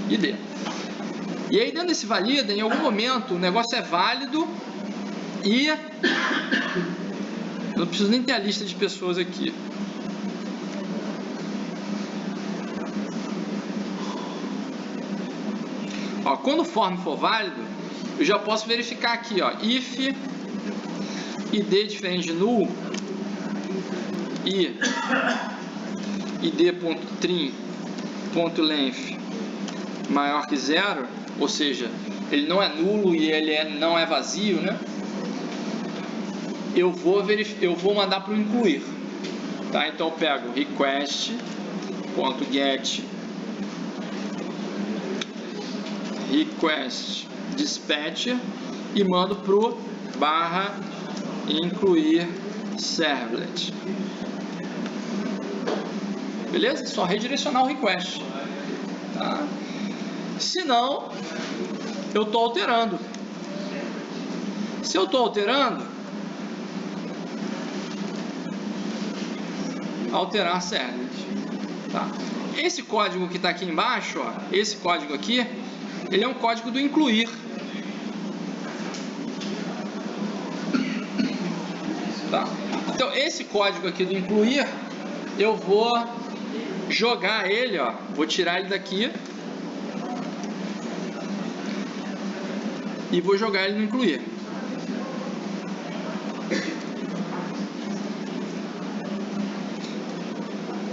id. E aí dentro desse valida, em algum momento o negócio é válido e eu não preciso nem ter a lista de pessoas aqui. Ó, quando o form for válido, eu já posso verificar aqui, ó, if id diferente de null e id.trim.length maior que 0, ou seja, ele não é nulo e ele não é vazio, né? Eu vou mandar para o incluir, tá? Então eu pego request.get request dispatcher e mando pro barra incluir servlet. Beleza? Só redirecionar o request. Tá? Se não, eu estou alterando. Se eu estou alterando, alterar servlet. Tá? Esse código que está aqui embaixo, ó, esse código aqui, ele é um código do incluir. Tá? Então esse código aqui do incluir, eu vou jogar ele, ó, vou tirar ele daqui e vou jogar ele no incluir.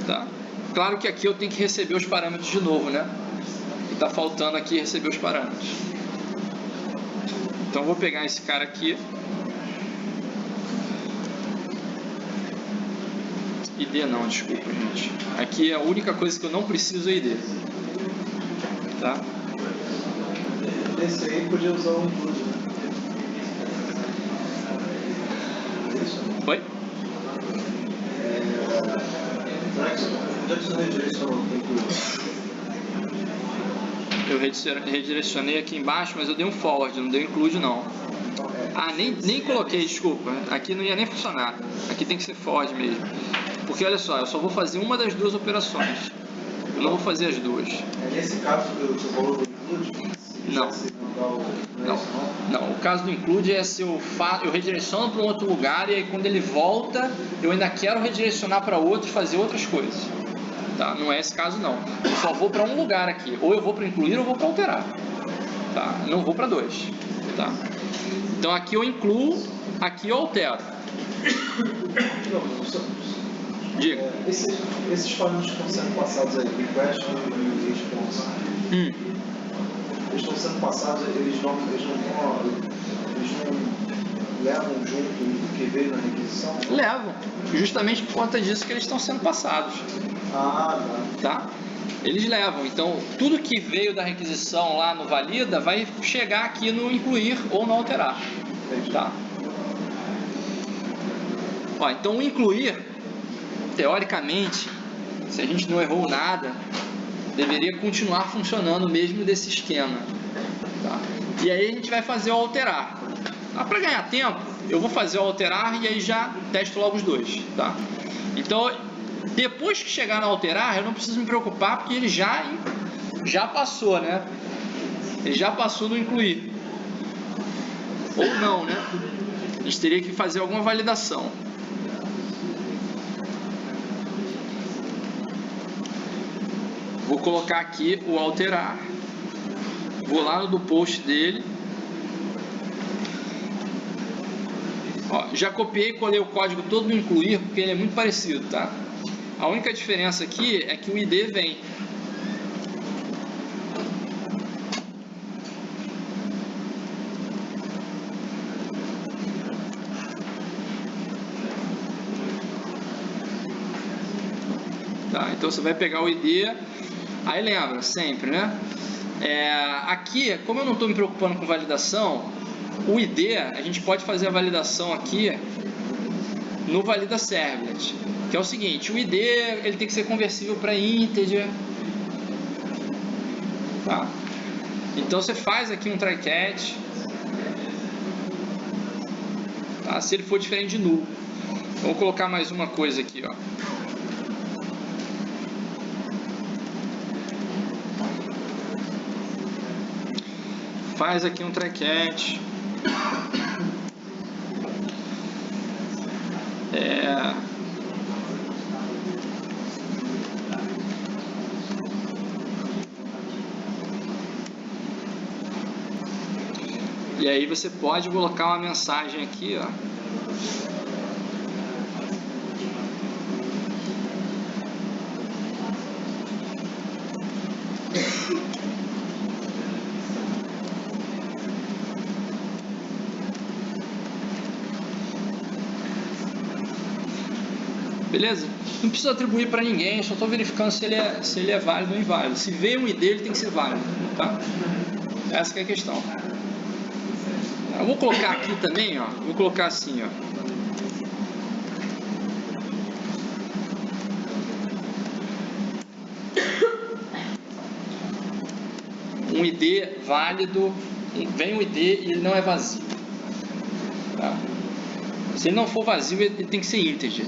Tá? Claro que aqui eu tenho que receber os parâmetros de novo, né? Está faltando aqui receber os parâmetros. Então vou pegar esse cara aqui. ID não, desculpa, gente. Aqui a única coisa que eu não preciso é ID. Tá? Esse aí podia usar um include, né? Oi? Onde é que você redirecionou o include? Eu redirecionei aqui embaixo, mas eu dei um forward, não dei um include não. Ah, nem coloquei, desculpa. Aqui não ia nem funcionar. Aqui tem que ser forward mesmo. Porque olha só, eu só vou fazer uma das duas operações. Eu não vou fazer as duas. É nesse caso que você falou do include? Não. Não, o caso do include é se eu redireciono para um outro lugar e aí quando ele volta, eu ainda quero redirecionar para outro e fazer outras coisas. Tá? Não é esse caso não. Eu só vou para um lugar aqui. Ou eu vou para incluir ou eu vou para alterar. Tá? Não vou para dois. Tá? Então aqui eu incluo, aqui eu altero. Diga. Esses parâmetros que estão sendo passados aí, request e response, eles estão sendo passados, eles não levam junto o que veio na requisição? Levam. Justamente por conta disso que eles estão sendo passados. Ah, tá. Eles levam. Então, tudo que veio da requisição lá no valida vai chegar aqui no incluir ou no alterar. Tá? Ó, então, o incluir, teoricamente, se a gente não errou nada, deveria continuar funcionando mesmo desse esquema. E aí a gente vai fazer o alterar. Para ganhar tempo, eu vou fazer o alterar e aí já testo logo os dois, tá? Então, depois que chegar no alterar, eu não preciso me preocupar porque ele já passou, né? Ele já passou no incluir. Ou não, né? A gente teria que fazer alguma validação. Vou colocar aqui o alterar. Vou lá no do post dele. Ó, já copiei e colei o código todo no incluir, porque ele é muito parecido, tá? A única diferença aqui é que o ID vem. Tá, então você vai pegar o ID, aí lembra, sempre, né? Aqui, como eu não estou me preocupando com validação, o ID, a gente pode fazer a validação aqui no valida servlet, que é o seguinte, o ID ele tem que ser conversível para integer, tá? Então você faz aqui um try catch, tá? Se ele for diferente de null. Vou colocar mais uma coisa aqui, ó. Faz aqui um try catch. E aí você pode colocar uma mensagem aqui, ó. Beleza? Não precisa atribuir para ninguém, só estou verificando se ele é válido ou inválido. Se veio um ID, ele tem que ser válido, tá? Essa que é a questão. Eu vou colocar aqui também, ó. Vou colocar assim, ó. Um ID válido, vem um ID e ele não é vazio. Tá? Se ele não for vazio, ele tem que ser integer.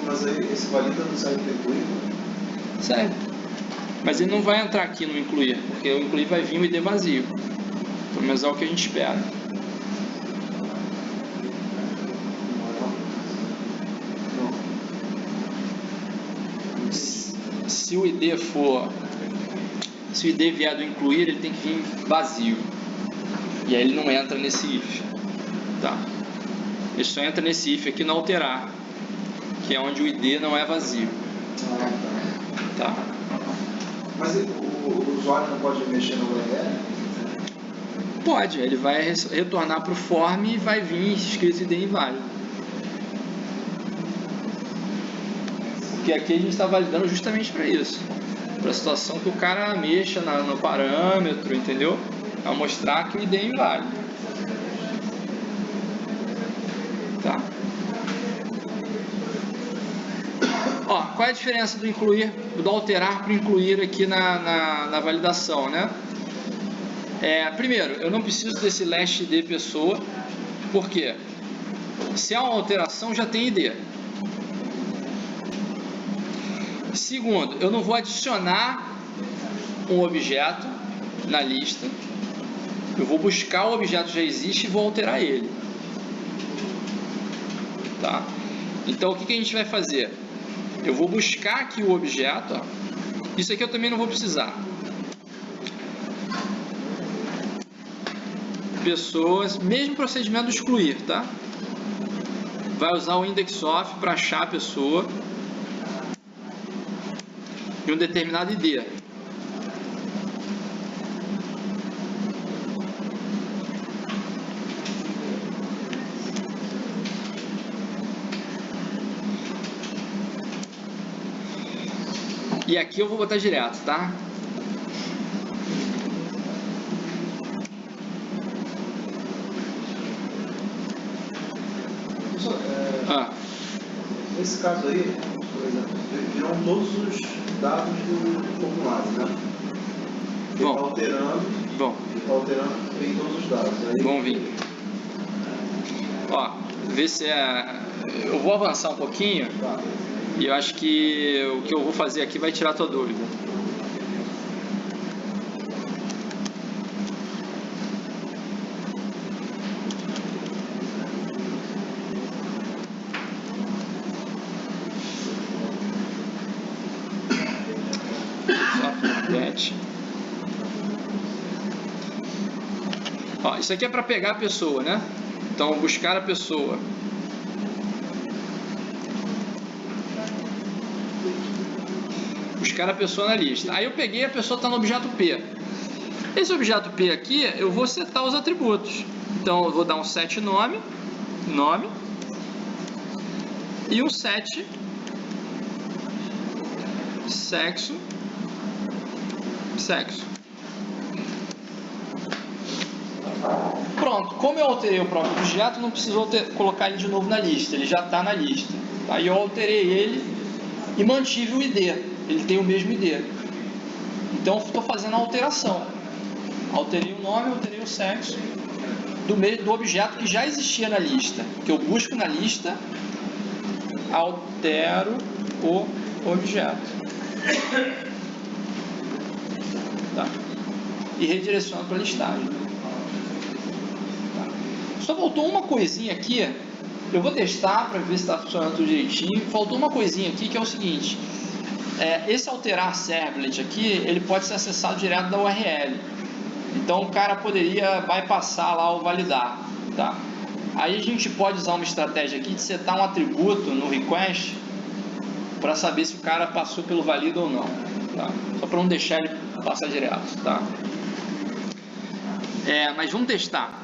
Mas aí esse valida não serve para incluir? Serve. Mas ele não vai entrar aqui no incluir, porque o incluir vai vir o ID vazio. Pelo menos é o que a gente espera. Se o ID vier do incluir, ele tem que vir vazio. E aí ele não entra nesse if. Tá? Ele só entra nesse if aqui no alterar, que é onde o ID não é vazio. Tá? Mas o usuário não pode mexer no URL? Pode, ele vai retornar para o form e vai vir escrito ID inválido. Porque aqui a gente está validando justamente para isso. Para a situação que o cara mexa no parâmetro, entendeu? Para mostrar que o ID é inválido. Tá? Ó, qual é a diferença do incluir, do alterar para o incluir aqui na validação, né? Primeiro, eu não preciso desse last ID pessoa, porque se há uma alteração já tem ID. Segundo, eu não vou adicionar um objeto na lista, eu vou buscar o objeto que já existe e vou alterar ele. Tá? Então o que a gente vai fazer? Eu vou buscar aqui o objeto, ó. Isso aqui eu também não vou precisar. Pessoas, mesmo procedimento do excluir, tá? Vai usar o index_of para achar a pessoa de um determinado ID. E aqui eu vou botar direto, tá? Nesse caso aí, por exemplo, virão todos os dados do formulário, né? Ele está alterando. Bom. Ele está alterando em todos os dados. Aí, vamos vir. Ó, ver se é... Eu vou avançar um pouquinho. tá. E eu acho que o que eu vou fazer aqui vai tirar a tua dúvida. Ó, isso aqui é para pegar a pessoa, né? Então, buscar a pessoa. Buscar a pessoa na lista. Aí eu peguei, a pessoa está no objeto P. Esse objeto P aqui, eu vou setar os atributos. Então, eu vou dar um set nome, e um set sexo. Pronto, como eu alterei o próprio objeto, não precisou colocar ele de novo na lista, ele já está na lista. Aí eu alterei ele e mantive o ID, ele tem o mesmo ID. Então estou fazendo a alteração. Alterei o nome, alterei o sexo do objeto que já existia na lista. Que eu busco na lista, altero o objeto. Tá. E redireciono para a listagem. Tá. Só faltou uma coisinha aqui. Eu vou testar para ver se está funcionando tudo direitinho. Faltou uma coisinha aqui que é o seguinte. Esse alterar servlet aqui, ele pode ser acessado direto da URL. Então o cara poderia bypassar lá o validar. Tá? Aí a gente pode usar uma estratégia aqui de setar um atributo no request para saber se o cara passou pelo valido ou não. Tá? Só para não deixar ele passar direto. Tá? Mas vamos testar.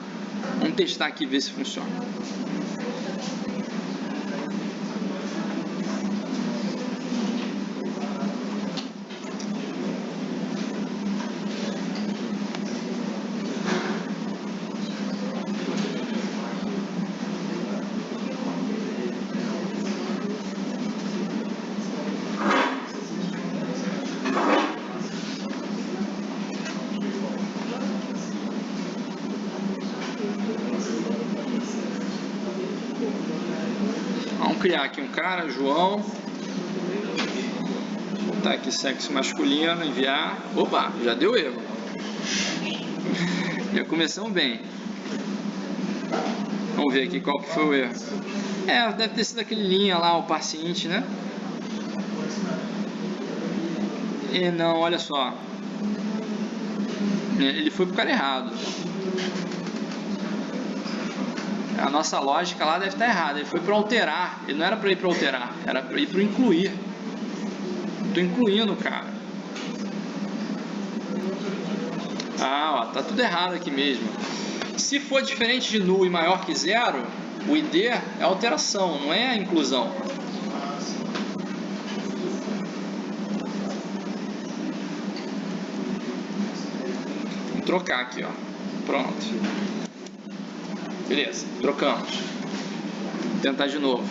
Vamos testar aqui e ver se funciona. Vamos criar aqui um cara, João. Vou botar aqui sexo masculino, enviar. Opa, já deu erro. Já começamos bem. Vamos ver aqui qual que foi o erro. Deve ter sido aquele linha lá, o paciente, né? E não, olha só. Ele foi pro cara errado. A nossa lógica lá deve estar errada. Ele foi para alterar. Ele não era para ir para alterar, era para ir para incluir. Estou incluindo, cara. Ó, tá tudo errado aqui mesmo. Se for diferente de null e maior que zero, o ID é alteração, não é a inclusão. Vou trocar aqui, ó. Pronto. Beleza, trocamos. Vou tentar de novo.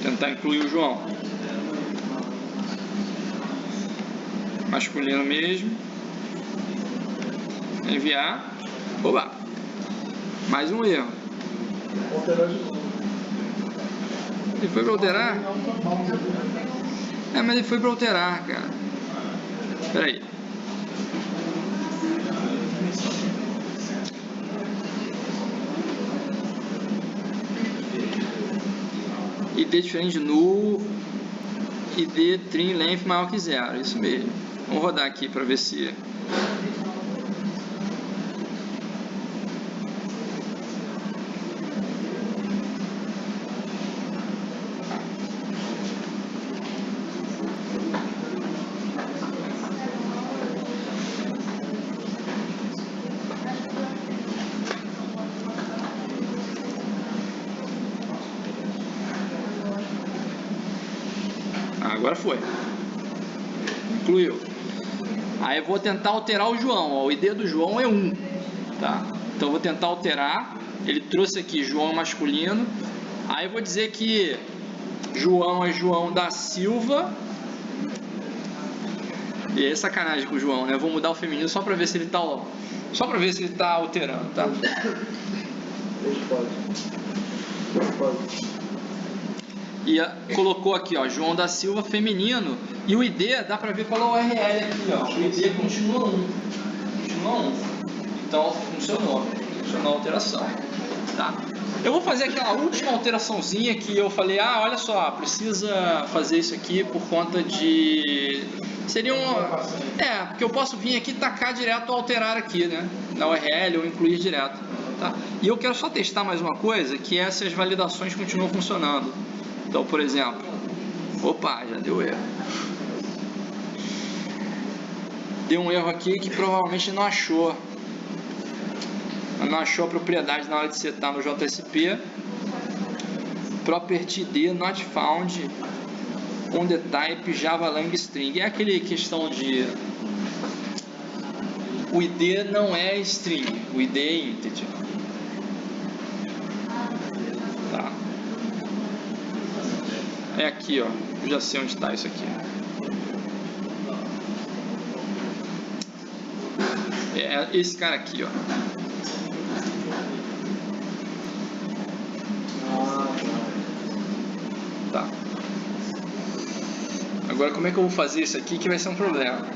Tentar incluir o João. Masculino mesmo. Enviar. Oba! Mais um erro. Alterar de novo. Ele foi para alterar? Mas ele foi para alterar, cara. Espera aí. ID diferente de null. ID trim length maior que zero. Isso mesmo. Vamos rodar aqui para ver se... Agora foi. Incluiu. Aí eu vou tentar alterar o João. O ID do João é 1. Tá? Então eu vou tentar alterar Ele trouxe aqui João masculino. Aí eu vou dizer que João é João da Silva. E é sacanagem com o João, né? Eu vou mudar o feminino só pra ver se ele tá alterando, tá? E colocou aqui, ó, João da Silva feminino. E o ID dá pra ver pela URL aqui, ó. O ID continua 1. Então funcionou a alteração, tá? Eu vou fazer aquela última alteraçãozinha que eu falei, olha só, precisa fazer isso aqui por conta de... Seria porque eu posso vir aqui e tacar direto ou alterar aqui, né? Na URL ou incluir direto, tá? E eu quero só testar mais uma coisa, que é se as validações continuam funcionando. Então, por exemplo, opa, já deu erro. Deu um erro aqui que provavelmente não achou. Não achou a propriedade na hora de setar no JSP. Property ID not found on the type Java Lang String. É aquele questão de o ID não é string, o ID é integer. Tá. É aqui, ó. Eu já sei onde está isso aqui. É esse cara aqui, ó. Tá. Agora como é que eu vou fazer isso aqui que vai ser um problema?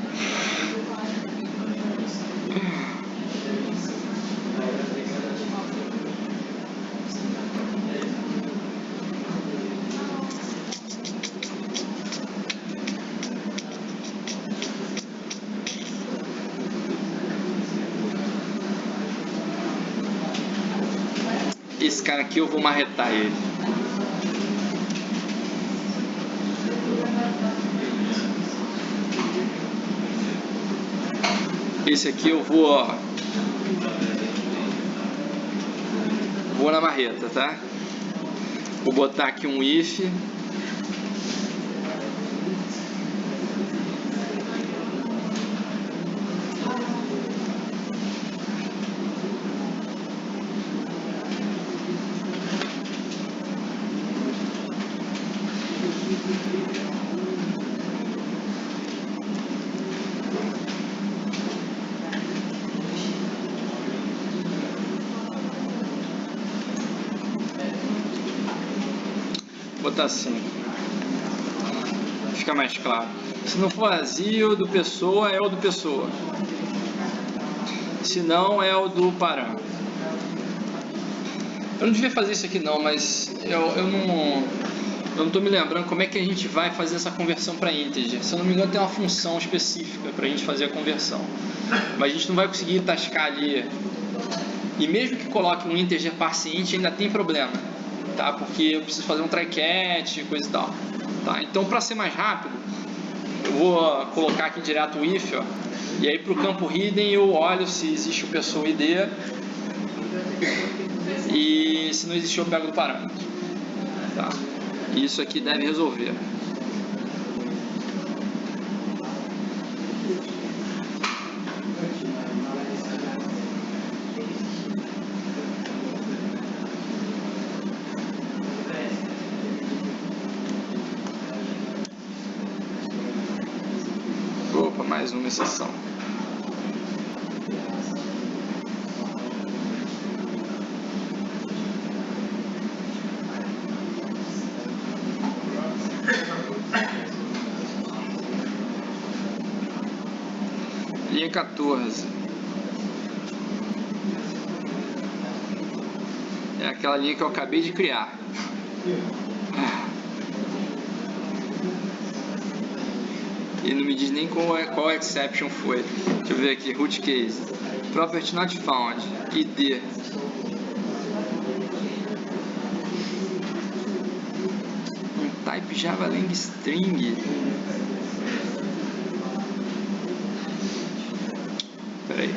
Esse cara aqui eu vou marretar ele. Esse aqui eu vou na marreta, tá? Vou botar aqui um if. Botar assim, fica mais claro. Se não for vazio do pessoa, é o do pessoa. Se não, é o do parâmetro. Eu não devia fazer isso aqui não, mas eu não estou me lembrando como é que a gente vai fazer essa conversão para integer. Se eu não me engano, tem uma função específica para a gente fazer a conversão, mas a gente não vai conseguir tascar ali. E mesmo que coloque um integer parseInt, ainda tem problema, tá? Porque eu preciso fazer um try catch, coisa e tal, tá? Então, para ser mais rápido, eu vou colocar aqui direto o if, ó, e aí para o campo hidden eu olho se existe o pessoa ID, e se não existir eu pego do parâmetro, tá? Isso aqui deve resolver. Opa, mais uma exceção. Linha 14. É aquela linha que eu acabei de criar. E não me diz nem qual exception foi. Deixa eu ver aqui, root case. Property not found. ID. Type Java Lang String. Peraí.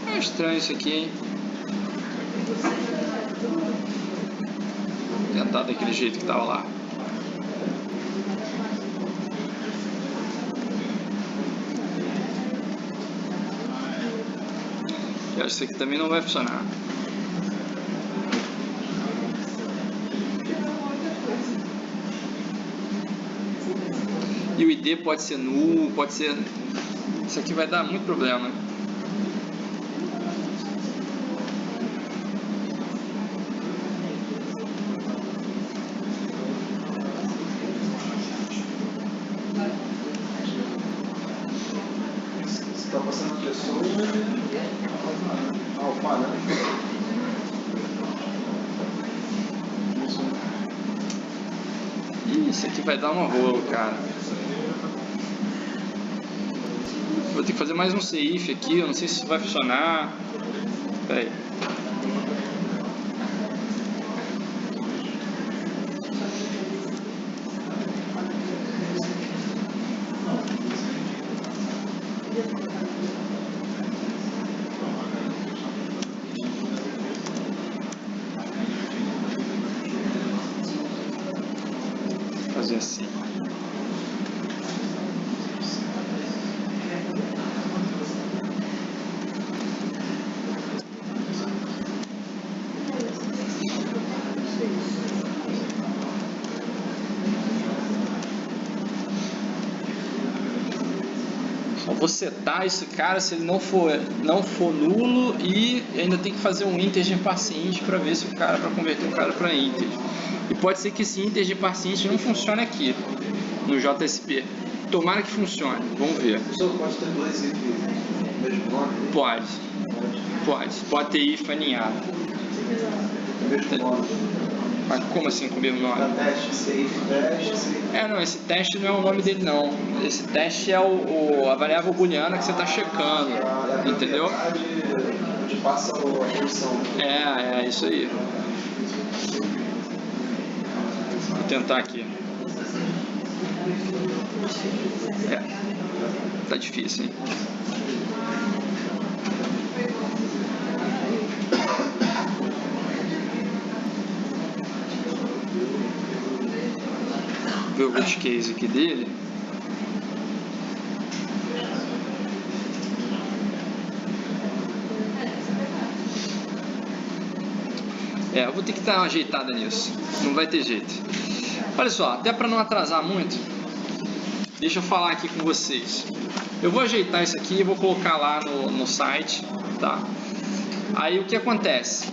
É estranho isso aqui, hein? Vou tentar daquele jeito que tava lá. Eu acho que isso aqui também não vai funcionar. E o ID pode ser nulo, pode ser... Isso aqui vai dar muito problema. Você tá passando a pessoa. Ah, o parâmetro. Ih, isso aqui vai dar um rolo, cara. Vou ter que fazer mais um safe aqui, eu não sei se isso vai funcionar. Pera aí. Vou fazer assim. Eu vou setar esse cara se ele não for nulo e ainda tem que fazer um integer paciente para ver se o cara, para converter o cara para integer. E pode ser que esse integer paciente não funcione aqui no JSP. Tomara que funcione, vamos ver. O senhor pode ter dois itens no mesmo nome? Pode ter if aninhado. No mesmo nome. Mas como assim com o mesmo nome? Para teste, safe teste, safe. Não, esse teste não é o nome dele não. Esse teste é a variável booleana que você está checando, entendeu? Onde passa a função. É isso aí. Vou tentar aqui. Tá difícil, hein? Ver o root case aqui dele. Eu vou ter que dar uma ajeitada nisso. Não vai ter jeito. Olha só, até para não atrasar muito, deixa eu falar aqui com vocês. Eu vou ajeitar isso aqui e vou colocar lá no site, tá? Aí o que acontece?